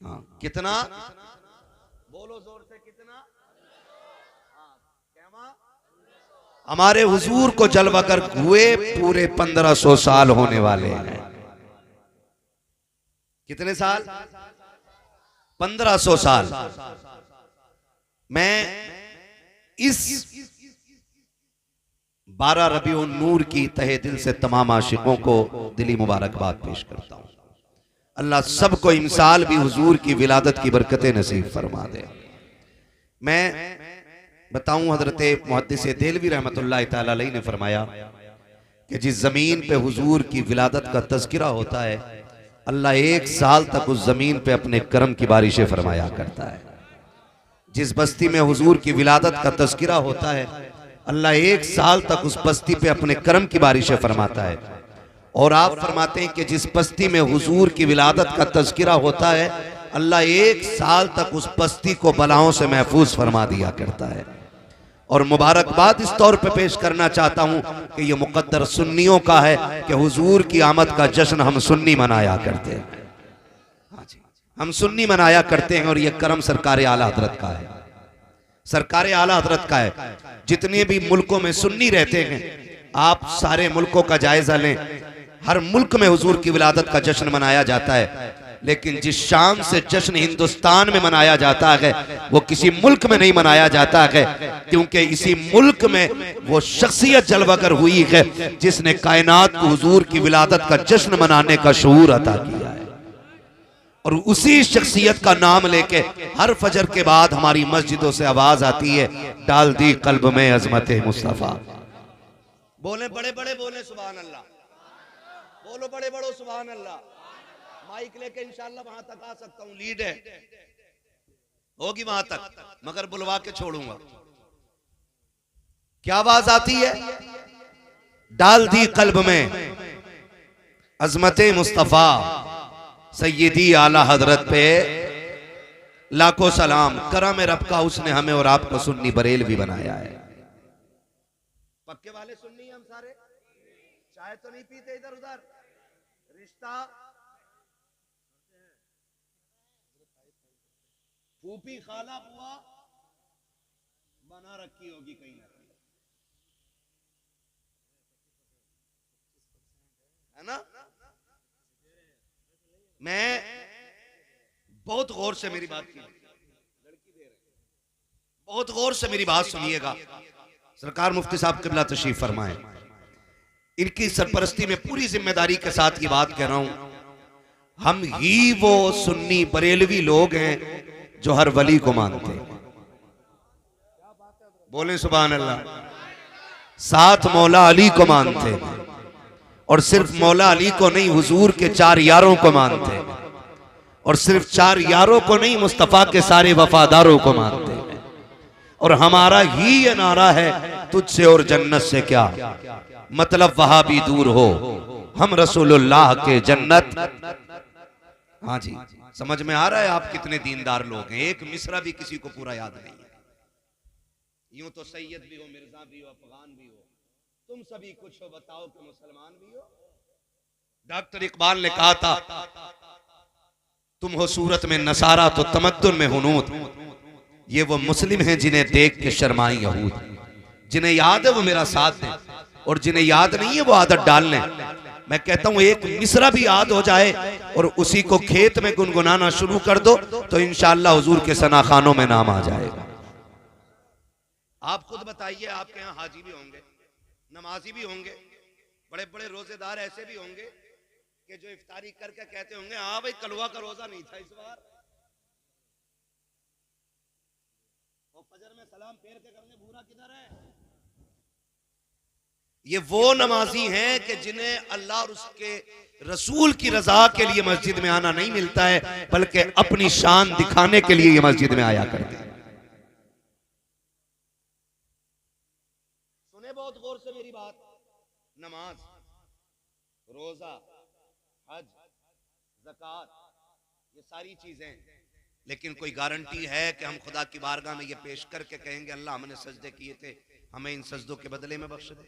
Speaker 1: हाँ, कितना बोलो जोर से, कितना? हमारे हुजूर को जलवागर हुए पूरे 1500 साल होने वाले हैं। कितने साल? 1500 साल। मैं इस 12 रबीउन नूर की तहे दिल से तमाम आशिकों को दिली मुबारकबाद पेश करता हूं। अल्लाह सबको इमसाल भी हुजूर की विलादत की बरकतें नसीब फरमा दे। मैं बताऊं, हजरत मुहद्दिस देलवी रहमतुल्लाह तआला अलैहि ने फरमाया कि जिस जमीन पे हुजूर की विलादत का तज़किरा होता है, अल्लाह 1 साल तक उस जमीन पे अपने करम की बारिशें फरमाया करता है। जिस बस्ती में हुजूर की विलादत का तज़किरा होता है, अल्लाह 1 साल तक उस बस्ती पे अपने करम की बारिशें फरमाता है। और आप फरमाते हैं कि जिस बस्ती में हुजूर की विलादत का तज़किरा होता है, अल्लाह 1 साल तक उस बस्ती को बलाओं से महफूज फरमा दिया करता है। और मुबारकबाद इस तौर पे पेश करना चाहता हूं कि यह मुकद्दर सुन्नियों का है कि हुजूर की आमद का जश्न हम सुन्नी मनाया करते हैं। हम सुन्नी मनाया करते हैं और यह करम सरकार आला हजरत का है, सरकार आला हजरत का है। जितने भी मुल्कों में सुन्नी रहते हैं, आप सारे मुल्कों का जायजा लें, हर मुल्क में हुजूर की विलादत का जश्न मनाया जाता है, लेकिन जिस शान से जश्न हिंदुस्तान में मनाया जाता है वो किसी मुल्क में नहीं मनाया जाता है, क्योंकि इसी मुल्क में वो शख्सियत जलवागर हुई है जिसने कायनात को हुजूर की विलादत का जश्न मनाने का शऊर अता किया है। और उसी शख्सियत का नाम लेके हर फजर के बाद हमारी मस्जिदों से आवाज आती है, डाल दी कल्ब में अजमत मुस्तफा। बोले बड़े बड़े बोले सुभान अल्लाह, बोलो बड़े बड़ो सुभान अल्लाह। माइक लेके इंशाल्लाह वहां तक आ सकता हूं, लीड है होगी वहां तक, मगर बुलवा के छोड़ूंगा। क्या आवाज आती है? डाल दी कल्ब में अजमत मुस्तफा, सैयदी आला हजरत पे लाखों सलाम। करम रब का, उसने हमें और आपको सुन्नी बरेलवी बनाया है। पक्के वाले सुन्नी हम सारे, चाय तो नहीं पीते इधर उधर, रिश्ता फूफी खाला बुआ बना रखी होगी कहीं ना कहीं, है ना। मैं बहुत गौर से मेरी बात की, बहुत गौर से मेरी बात सुनिएगा। सरकार मुफ्ती साहब क़िबला तशरीफ फरमाए, इनकी सरपरस्ती में पूरी जिम्मेदारी के साथ ये बात कह रहा हूं, हम ही वो सुन्नी बरेलवी लोग हैं जो हर वली को मानते हैं। बोले सुभान अल्लाह। साथ मौला अली को मानते हैं, और सिर्फ मौला अली को नहीं, हुजूर के 4 यारों को मानते हैं, और सिर्फ 4 यारों को नहीं, मुस्तफा के सारे वफादारों को मानते हैं। और हमारा ही ये नारा है, तुझसे और जन्नत से क्या मतलब, वहां भी दूर हो, हम रसूलुल्लाह के जन्नत। हाँ जी, समझ में आ रहा है आप कितने दीनदार लोग हैं। एक मिसरा भी किसी को पूरा याद नहीं है। यूं तो सैयद भी हो, मिर्जा भी हो, अफगान भी हो, तुम सभी कुछ हो, बताओ कि मुसलमान भी हो। डॉक्टर इकबाल ने कहा था, तुम हो सूरत में नसारा तो तमद्दुन में हुनूद। ये वो मुस्लिम हैं जिन्हें देख के शर्माई यहूद। जिन्हें याद है वो मेरा साथ दें, और जिन्हें याद नहीं है वो आदत डाल लें। मैं कहता हूं एक मिसरा भी याद हो जाए और उसी को खेत में गुनगुनाना शुरू कर दो तो इंशाअल्लाह हुजूर के सनाखानों में नाम आ जाएगा। आप खुद बताइए, आपके यहाँ हाजी भी होंगे, नमाजी भी होंगे, बड़े बड़े रोजेदार ऐसे भी होंगे कि जो इफ्तारी करके कहते होंगे, हाँ भाई कलवा का रोजा नहीं था इस बार, और फजर में सलाम फेर के करने भूरा किधर है। ये वो नमाजी हैं कि जिन्हें अल्लाह और उसके रसूल की रजा के लिए मस्जिद में आना नहीं मिलता है, बल्कि अपनी शान दिखाने के लिए ये मस्जिद में आया करते हैं। सुने बहुत गौर से मेरी बात। नमाज, रोजा, हज, ज़कात, ये सारी चीजें, लेकिन कोई गारंटी है कि हम खुदा की बारगाह में ये पेश करके कहेंगे अल्लाह हमने सजदे किए थे, हमें इन सजदों के बदले में बख्श दे?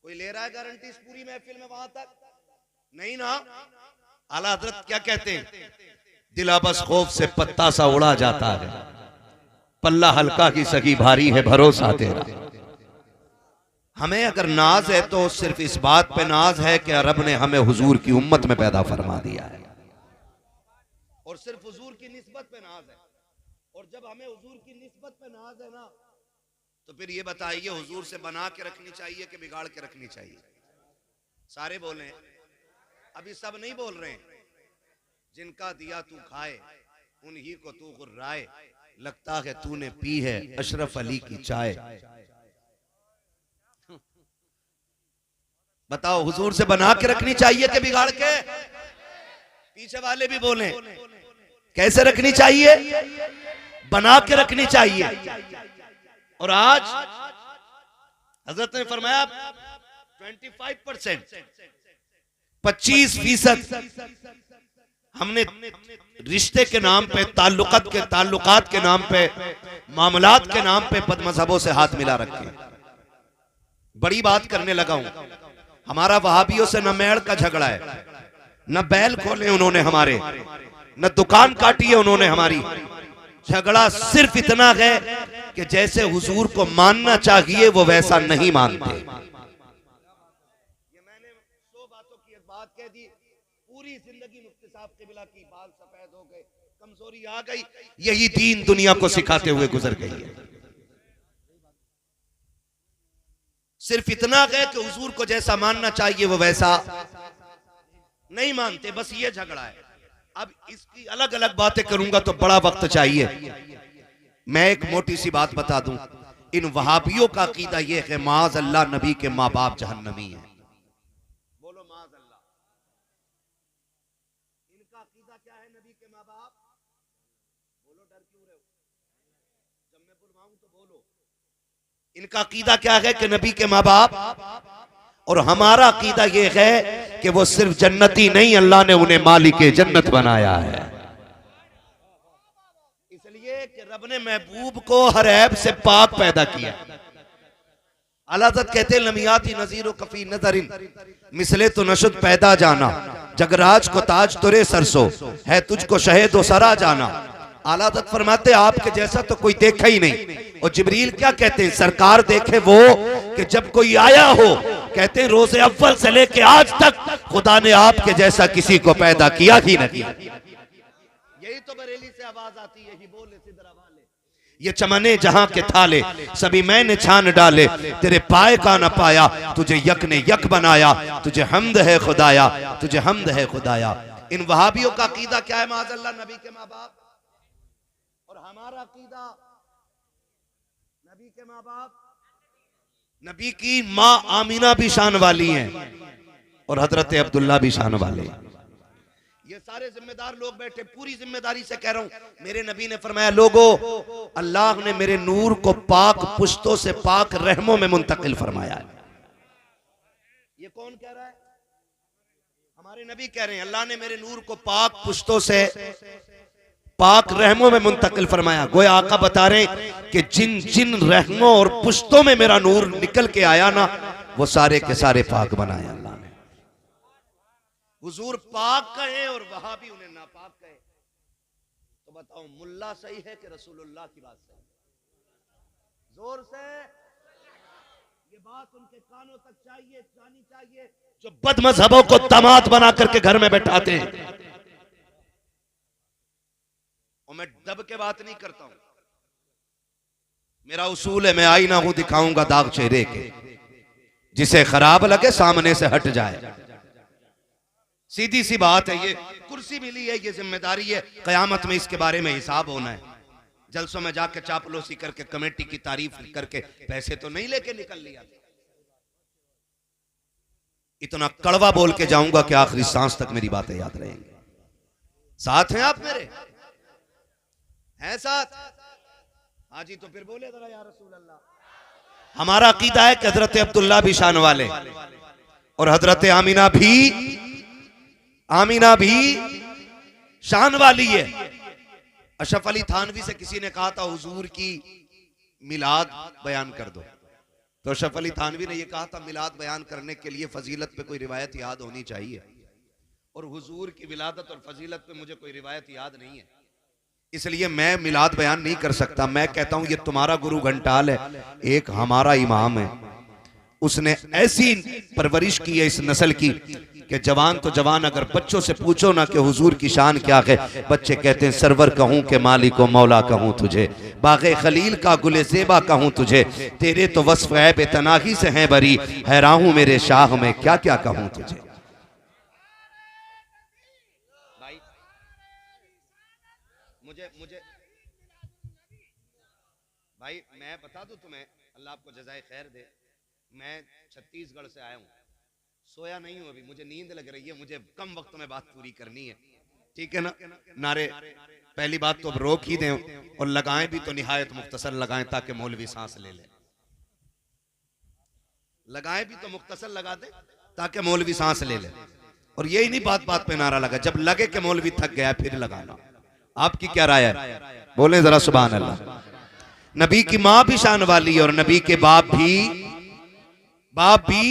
Speaker 1: कोई ले रहा है गारंटी इस पूरी महफिल में? वहां तक नहीं ना। आला हजरत क्या कहते हैं, दिला बस खौफ से पत्ता सा उड़ा जाता है, पल्ला हल्का की सगी भारी है भरोसा तेरा। हमें अगर नाज है तो सिर्फ इस बात पे नाज है कि रब ने हमें हुजूर की उम्मत में पैदा फरमा दिया है, और सिर्फ हुजूर की निस्बत पे नाज है। और जब हमें हुजूर की निस्बत पे नाज है ना, तो फिर ये बताइए हुजूर से बना के रखनी चाहिए कि बिगाड़ के रखनी चाहिए? सारे बोले, अभी सब नहीं बोल रहे हैं। जिनका दिया तू खाए, उन्हीं को तू गुर्राए, लगता है तूने पी है अशरफ अली की चाय। बताओ हुजूर से बना के रखनी चाहिए कि बिगाड़ के? पीछे वाले भी बोले, कैसे रखनी चाहिए? बना के रखनी चाहिए। और आज हजरत ने फरमाया 25%, 25% हमने रिश्ते के नाम पे, ताल्लुकात के नाम पे, मामलात के नाम पे बदमज़हबों से हाथ मिला रखे। बड़ी बात करने लगा हूं। हमारा वहाबियों से न मेड़ का झगड़ा है, न बैल खोले उन्होंने हमारे, न दुकान काटी है उन्होंने हमारी। झगड़ा सिर्फ इतना है कि जैसे हुजूर को मानना चाहिए वो वैसा नहीं मानते। ये मैंने 100 बातों की एक बात कह दी, पूरी जिंदगी मुफ्ती साहब क़िबला की बाल सफेद हो गए, कमजोरी आ गई, यही दीन दुनिया को सिखाते हुए गुजर गई है। सिर्फ इतना है कि हुजूर को जैसा मानना चाहिए वो वैसा नहीं मानते, बस ये झगड़ा है। अब इसकी अलग अलग बातें करूंगा तो बड़ा वक्त चाहिए। मैं एक मोटी सी बात बता दूं, इन वहाबियों का अकीदा यह है माज़ अल्लाह नबी के माँ बाप जहन्नमी है। बोलो माज़ अल्लाह। इनका अकीदा क्या है नबी के माँ बाप? बोलो, डर क्यों रहे हो? जब मैं बुलवाऊं तो बोलो। इनका अकीदा क्या है कि नबी के माँ बाप, और हमारा अकीदा यह है कि वो सिर्फ जन्नती नहीं, अल्लाह ने उन्हें मालिके जन्नत बनाया है। इसलिए कि रब ने महबूब को हर ऐब से पाक पैदा किया। आला हज़रत कहते लमियाती नज़ीर कफी नज़रिन मिसले तो नशुद पैदा जाना, जगराज को ताज तुरे सरसो है तुझको शहद व सरा जाना। आला हज़रत फरमाते आपके जैसा तो कोई देखा ही नहीं। और जिब्रील क्या कहते हैं, सरकार देखे वो कि जब कोई आया हो, कहते हैं रोज़े अव्वल से लेके आज तक खुदा ने आपके जैसा किसी को पैदा किया ही नहीं। यही तो बरेली से आवाज आती है, यही बोले सिदरा वाले, ये चमने जहां के थाले सभी मैंने छान डाले, तेरे पाए का न पाया तुझे यक ने यक बनाया, तुझे हमद है खुदाया, तुझे हमद है खुदाया। इन वहाबियों का अकीदा क्या है, माज़अल्लाह नबी के माँ बाप, और हमारा अकीदा नबी के माँ बाप, नबी की माँ आमीना भी शान वाली हैं और हजरत अब्दुल्ला भी शान वाले हैं। ये सारे जिम्मेदार लोग बैठे, पूरी जिम्मेदारी से कह रहा हूं। मेरे नबी ने फरमाया लोगो अल्लाह ने मेरे नूर को पाक पुश्तों से पाक रहमों में मुंतकिल फरमाया है। ये कौन कह रहा है? हमारे नबी कह रहे हैं अल्लाह ने मेरे नूर को पाक पुश्तों से पाक रहमों में मुंतकिल फरमाया। गोया आका बता रहे कि जिन जिन रहमों और पुश्तों में मेरा नूर निकल के आया ना, वो सारे के सारे पाक बनाए अल्लाह ने। हुजूर पाक कहे और वहां भी उन्हें नापाक कहे, तो बताओ मुल्ला सही है कि रसूलुल्लाह की बात सही? जोर से ये बात उनके कानों तक चाहिए, जानी चाहिए, जो बदमज़हबों को दामाद बना करके घर में बैठाते हैं। और मैं दब के बात नहीं करता हूं, मेरा उसूल है, मैं आईना हूं दिखाऊंगा दाग चेहरे के, जिसे खराब लगे सामने से हट जाए। सीधी सी बात है, ये कुर्सी मिली है, ये जिम्मेदारी है, कयामत में इसके बारे में हिसाब होना है। जलसों में जाके चापलूसी करके कमेटी की तारीफ करके पैसे तो नहीं लेके निकल लिया। इतना कड़वा बोल के जाऊंगा कि आखिरी सांस तक मेरी बातें याद रहेंगी। साथ हैं आप मेरे? हैं साथ? हाजी तो फिर बोले जरा या रसूल अल्लाह। हमारा अकीदा है कि हजरत अब्दुल्ला भी शान वाले और हजरत आमीना भी शान वाली है। अशरफ अली थानवी से किसी ने कहा था हुजूर की मिलाद बयान कर दो, तो अशरफ अली थानवी ने यह कहा था मिलाद बयान करने के लिए फजीलत पे कोई रिवायत याद होनी चाहिए, और हुजूर की विलादत और फजीलत पे मुझे कोई रिवायत याद नहीं है, इसलिए मैं मिलाद बयान नहीं कर सकता। मैं कहता हूं ये तुम्हारा गुरु घंटाल है, एक हमारा इमाम है, उसने ऐसी परवरिश की है इस नस्ल की कि जवान तो जवान, अगर बच्चों से पूछो ना कि हुजूर की शान क्या है, बच्चे कहते हैं सरवर कहूं के मालिक व मौला कहूं तुझे, बाग़े खलील का गुले ज़ेबा कहूं तुझे, तेरे तो वस्फ़ ऐब तनाही से हैं बरी, हैरान हूं मेरे शाह में क्या क्या कहूं तुझे। भाई मुझे भाई मैं बता दूं तुम्हें, अल्लाह आपको जज़ाए खैर दे, मैं छत्तीसगढ़ से आया हूं, सोया नहीं हूं अभी, मुझे नींद लग रही है, मुझे कम वक्त में बात पूरी करनी है, ठीक है ना? नारे पहली बात तो अब रोक ही दें और लगाएं भी तो निहायत मुख्तसर लगाएं ताकि मौलवी सांस ले ले। लगाएं भी तो मुख्तसर लगा दे ताकि मौलवी सांस ले ले। और यही नहीं बात बात पे नारा लगा, जब लगे कि मौलवी थक गया फिर लगाना। आपकी क्या राय है? बोले जरा सुभान अल्लाह। नबी की माँ भी शान वाली और नबी के बाप भी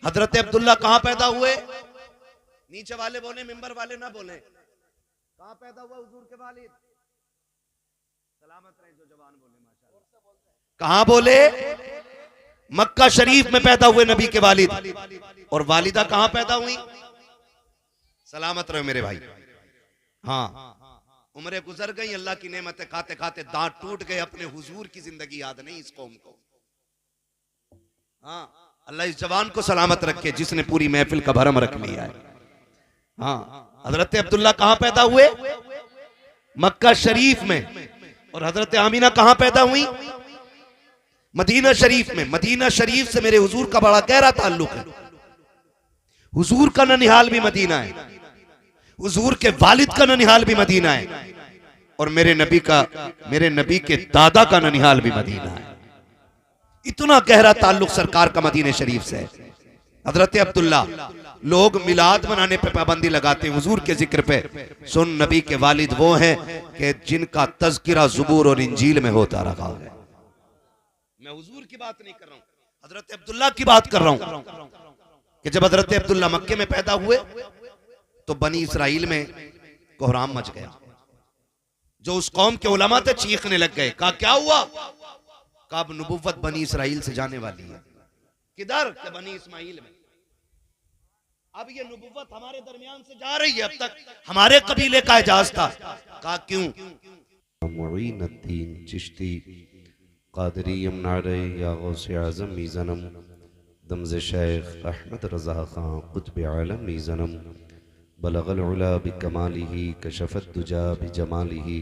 Speaker 1: हजरत अब्दुल्ला कहां पैदा हुए? नीचे वाले बोले, मिंबर वाले ना बोले, कहां पैदा हुआ हुजूर के वालिद? सलामत रहे जो जवान बोले माशाअल्लाह। कहां बोले? मक्का शरीफ में पैदा हुए नबी के वालिद। और वालिदा कहां पैदा हुई? सलामत रहे मेरे भाई। हाँ, उम्रें गुजर गई, अल्लाह की नेमतें खाते खाते दांत टूट गए, अपने हुजूर की जिंदगी याद नहीं इस कौम को। हाँ, अल्लाह इस जवान को सलामत रखे जिसने पूरी महफिल का भरम रख लिया है। हाँ, हजरत अब्दुल्ला कहां पैदा हुए? मक्का शरीफ में। और हजरत आमीना कहां पैदा हुई? मदीना शरीफ में। मदीना शरीफ से मेरे हुजूर का बड़ा गहरा ताल्लुक है। हुजूर का ननिहाल भी मदीना है, हुजूर के वालिद का ननिहाल भी मदीना है, और मेरे नबी के दादा का ननिहाल भी मदीना है। इतना गहरा ताल्लुक सरकार का मदीने शरीफ से है। हजरत अब्दुल्ला, लोग मिलाद मनाने पे पाबंदी लगाते हैं हुजूर के जिक्र पे। सुन, नबी के वालिद वो हैं कि जिनका तज़किरा ज़ुबूर और इंजील में होता रहा है। मैं हुजूर की बात नहीं कर रहा हूं, हजरत अब्दुल्ला की बात कर रहा हूं कि जब हजरत अब्दुल्ला मक्के में पैदा हुए तो बनी इसराइल में कोहराम मच गया। जो उस कौम के उलमा थे चीखने लग गए, कहा क्या हुआ? कहा अब नबुव्वत बनी इसराइल से जाने वाली है। किधर? के बनी इस्माइल में। अब ये नबुव्वत हमारे दरमियान से जा रही है, अब तक हमारे कबीले का एजाज था। कहा क्यों? मुईनुद्दीन चिश्ती कादरी यमनारे या गौसे आज़म मीज़नम दमज़ शेख अहमद रज़ा खां कुतुब आलम मीज़नम बलगल उला बिकमालिही कशफत दुजा बिजमालिही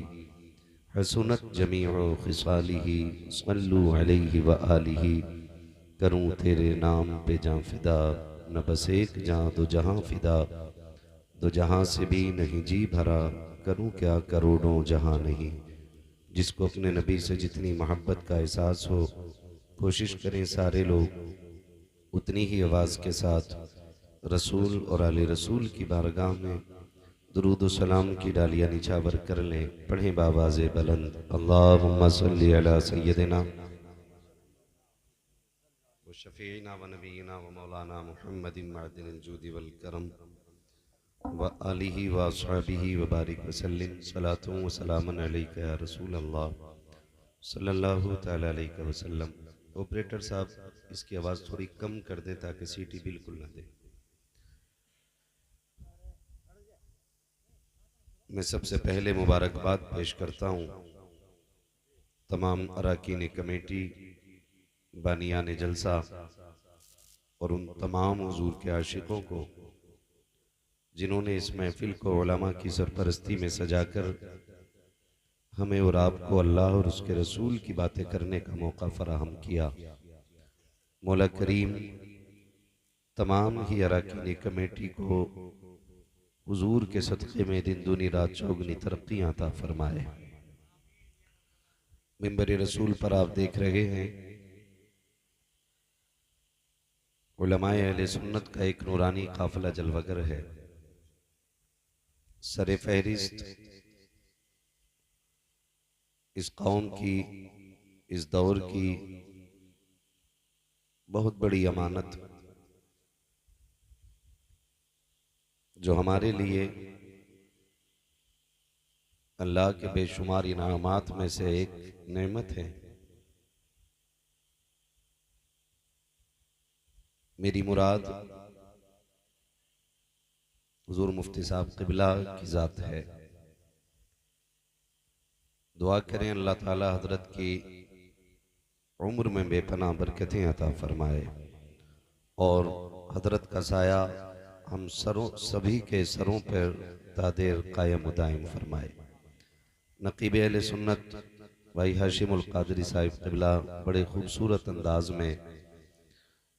Speaker 1: हसनत जमीउ खिसालिही सल्लु अलैहि व आलिही। करूं तेरे नाम पे जां फिदा, न बस एक जां दो जहां फिदा, दो जहां से भी नहीं जी भरा, करूं क्या करोड़ों जहां नहीं। जिसको अपने नबी से जितनी मोहब्बत का एहसास हो, कोशिश करें सारे लोग उतनी ही आवाज़ के साथ रसूल और आले रसूल की बारगाह में दुरूद सलाम की डालियाँ निछावर कर लें। पढ़ें बावाज़े बुलंद, अल्लाहुम्मा सल्ली अला सय्यदिना व शफीना व नबीना व मौलाना मुहम्मदिन मअदिनिल जूदि वल करम व आलिही व अस्हाबिही व बारिक वसल्लिम सलातुन व सलामुन अलैका या रसूल अल्लाह सल्लल्लाहु तआला अलैहि वसल्लम। ऑपरेटर साहब इसकी आवाज़ थोड़ी कम कर दें ताकि सीटी बिल्कुल ना दे। मैं सबसे पहले मुबारकबाद पेश करता हूँ तमाम अरकान कमेटी, बानियान जलसा और उन तमाम हुजूर के आशिकों को जिन्होंने इस महफिल को उलमा की सरपरस्ती में सजाकर हमें और आपको अल्लाह और उसके रसूल की बातें करने का मौका फराहम किया। मौला करीम तमाम ही अरकान कमेटी को हुजूर के सदक़े में दिन दुनी रात चौगनी तरक्की अता फरमाए। मिंबर रसूल पर आप देख रहे हैं उलमाए अहले सुन्नत का एक नूरानी काफिला जलवगर है। सरे फहरिस्त इस कौम की, इस दौर की बहुत बड़ी अमानत जो हमारे लिए अल्लाह के बेशुमार इनामात में से एक नेमत है। मेरी मुराद हुजूर मुफ्ती साहब क़िबला की ज़ात है। दुआ करें अल्लाह ताला हजरत की उम्र में बेपनाह बरकतें अता फरमाए और हजरत का साया हम सभी के सरों पर तादेर कायम दायम फरमाए। नकीब अहले सुन्नत भाई हाशिमुल कादरी साहिब क़िबला बड़े खूबसूरत अंदाज में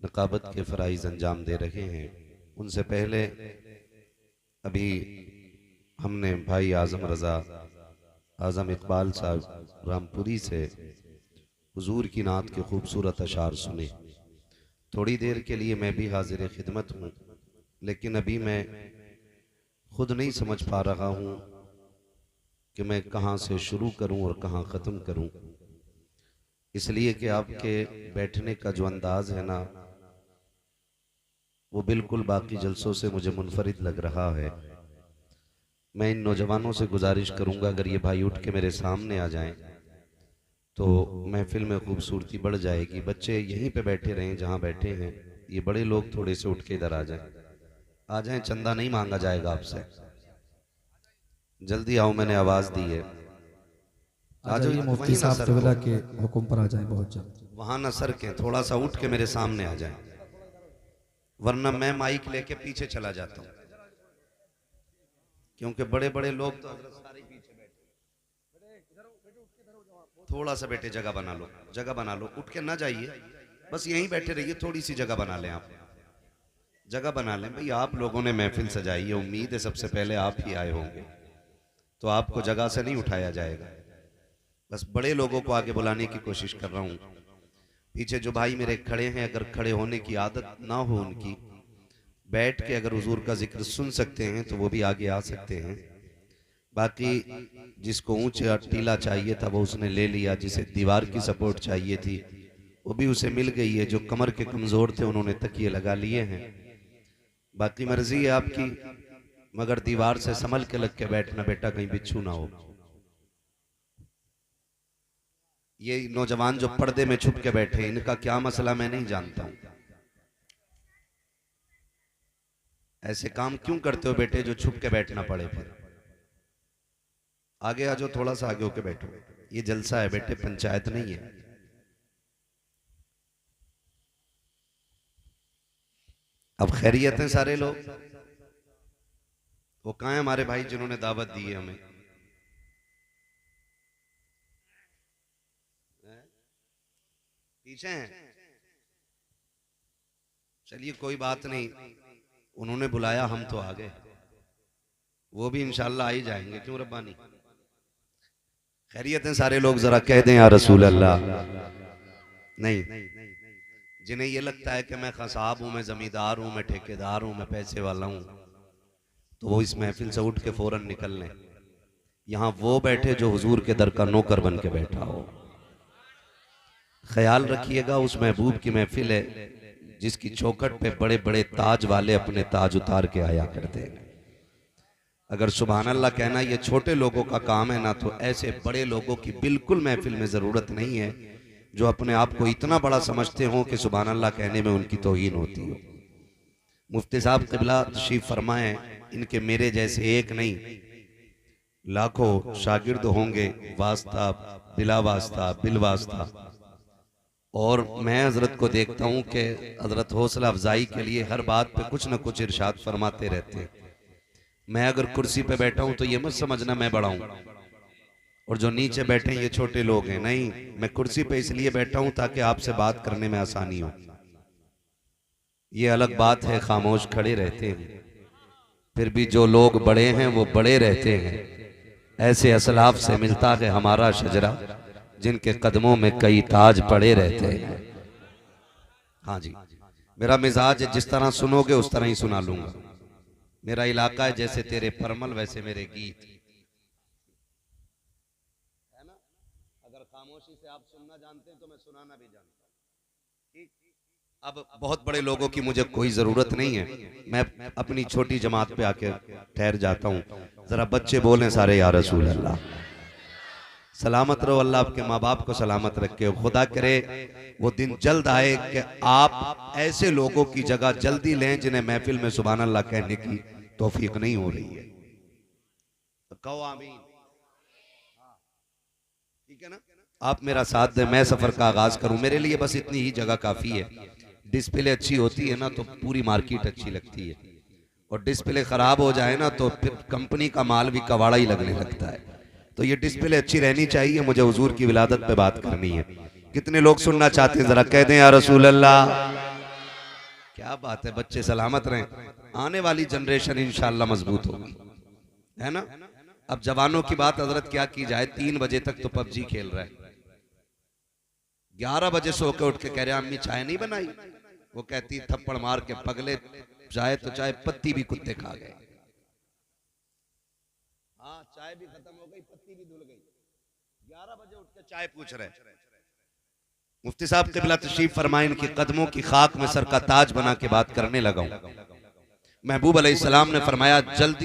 Speaker 1: नकाबत के फ़राइज़ अंजाम दे रहे हैं। उनसे पहले अभी हमने भाई आज़म रज़ा, आज़म इकबाल साहब रामपुरी से हुजूर की नात के खूबसूरत अशार सुने। थोड़ी देर के लिए मैं भी हाजिर खिदमत हूँ, लेकिन अभी मैं खुद नहीं समझ पा रहा हूँ कि मैं कहाँ से शुरू करूँ और कहाँ ख़त्म करूँ, इसलिए कि आपके बैठने का जो अंदाज़ है ना वो बिल्कुल बाकी जलसों से मुझे मुनफरिद लग रहा है। मैं इन नौजवानों से गुजारिश करूँगा अगर ये भाई उठ के मेरे सामने आ जाएं तो महफिल में खूबसूरती बढ़ जाएगी। बच्चे यहीं पे बैठे रहें जहाँ बैठे हैं, ये बड़े लोग थोड़े से उठ के इधर आ जाएं, चंदा नहीं मांगा जाएगा आपसे। जल्दी आओ, मैंने आवाज़ दी है। आ जाइए, मुफ्ती साहब क़िबला के हुक्म पर आ जाएं बहुत जल्द। वहाँ न सर के थोड़ा सा उठ के मेरे सामने आ जाएं, वरना मैं माइक लेके पीछे चला जाता हूँ, क्योंकि बड़े बड़े लोग तो सारे पीछे बैठे। थोड़ा सा बेटे जगह बना लो, जगह बना लो, उठ के ना जाइए, बस यहीं बैठे रहिए। थोड़ी सी जगह बना लें, आप जगह बना लें। भाई आप लोगों ने महफिल सजाई है, उम्मीद है सबसे पहले आप ही आए होंगे, तो आपको जगह से नहीं उठाया जाएगा। बस बड़े लोगों को आगे बुलाने की कोशिश कर रहा हूँ। पीछे जो भाई मेरे खड़े हैं, अगर खड़े होने की आदत ना हो उनकी, बैठ के अगर हुजूर का जिक्र सुन सकते हैं तो वो भी आगे आ सकते हैं। बाकी जिसको ऊंचा टीला चाहिए था वो उसने ले लिया, जिसे दीवार की सपोर्ट चाहिए थी वो भी उसे मिल गई है। जो कमर के कमजोर थे उन्होंने तकिए लगा लिए हैं। बाकी मर्जी है आपकी, मगर दीवार से संभल के लग के बैठना बेटा, कहीं बिच्छू ना हो। ये नौजवान जो पर्दे में छुप के बैठे, इनका क्या मसला मैं नहीं जानता हूं। ऐसे काम क्यों करते हो बेटे जो छुप के बैठना पड़े? फिर आगे आ जाओ, थोड़ा सा आगे होके बैठो। ये जलसा है बेटे, पंचायत नहीं है। अब खैरियत हैं सारे लोग? वो कहां है हमारे भाई जिन्होंने दावत दी है हमें? पीछे हैं? चलिए कोई बात नहीं, उन्होंने बुलाया, हम तो आ गए। वो भी इंशाल्लाह आ ही जाएंगे, क्यों रब्बानी? खैरियत हैं सारे लोग? जरा कह दें या रसूल अल्लाह। नहीं, जिन्हें ये लगता है कि मैं खसाब हूं, मैं जमींदार हूं, मैं ठेकेदार हूं, मैं पैसे वाला हूं, तो वो इस महफिल से उठ के फौरन निकल लें। यहां वो बैठे जो हुजूर के दर का नौकर बन के बैठा हो। ख्याल रखिएगा, उस महबूब की महफिल है जिसकी चौखट पे बड़े बड़े ताज वाले अपने ताज उतार के आया करते हैं। अगर सुभान अल्लाह कहना ये छोटे लोगों का काम है ना, तो ऐसे बड़े लोगों की बिल्कुल महफिल में जरूरत नहीं है जो अपने आप को इतना बड़ा समझते हो कि सुभान अल्लाह कहने में उनकी तौहीन होती हो। मुफ्ती साहब क़िबला तशरीफ फरमाएं, इनके मेरे जैसे एक नहीं लाखों शागिर्द होंगे, वास्ता बिला वास्ता बिल वास्ता। और मैं हजरत को देखता हूं कि हजरत हौसला अफजाई के लिए हर बात पे कुछ न कुछ इरशाद फरमाते रहते हैं। मैं अगर कुर्सी पे बैठा हूं तो ये मत समझना मैं बड़ा हूं और जो नीचे बैठे ये छोटे लोग हैं। नहीं, मैं कुर्सी पे इसलिए बैठा हूं ताकि आपसे बात करने में आसानी हो। ये अलग बात है, खामोश खड़े रहते हैं, फिर भी जो लोग बड़े हैं वो बड़े रहते हैं। ऐसे असलाफ से मिलता है हमारा शजरा, जिनके कदमों में कई ताज पड़े रहते हैं। हाँ जी, मेरा मिजाज है, जिस तरह सुनोगे उस तरह ही सुना लूंगा। मेरा इलाका है जैसे तेरे परमल वैसे मेरे गीत, है ना? अगर खामोशी से आप सुनना जानते हैं तो मैं सुनाना भी जानता हूं। ठीक, अब बहुत बड़े लोगों की मुझे कोई जरूरत नहीं है, मैं अपनी छोटी जमात पे आके ठहर जाता हूं। जरा बच्चे बोलें सारे या रसूल अल्लाह। सलामत रहो, अल्लाह आपके माँ बाप को सलामत रखे। खुदा करे वो दिन जल्द आए कि आप ऐसे लोगों की जगह जल्दी लें जिन्हें महफिल में सुभान अल्लाह कहने की तौफीक नहीं हो रही है। तो कहो आमीन। ठीक है ना? आप मेरा साथ दें, मैं सफर का आगाज करूं। मेरे लिए बस इतनी ही जगह काफी है। डिस्प्ले अच्छी होती है ना तो पूरी मार्केट अच्छी लगती है, और डिस्प्ले खराब हो जाए ना तो फिर कंपनी का माल भी कवाड़ा ही लगने लगता है। तो ये डिस्प्ले अच्छी रहनी चाहिए। मुझे हुजूर की विलादत पे बात करनी है। कितने लोग सुनना चाहते हैं? जरा कह दें या रसूल अल्लाह। क्या बात है, बच्चे सलामत रहें। आने वाली जनरेशन इंशाअल्लाह मजबूत होगी, है ना? अब जवानों की बात हजरत क्या की जाए, 3 बजे तक तो पबजी खेल रहा है, 11 बजे सो के उठ के कह रहे अम्मी चाय नहीं बनाई। वो कहती थप्पड़ मार के पगले, चाय तो चाय पत्ती भी कुत्ते खा गए। हाँ, चाय भी खत्म हो गई, पत्ती भी धुल गई, 11 बजे उठ के चाय पूछ रहे। मुफ्ती साहब क़िबला तशरीफ फरमाए, इनके कदमों की खाक में सर का ताज बना के बात करने लगा हूं। महबूब अलैहिस्सलाम ने फरमाया जल्दी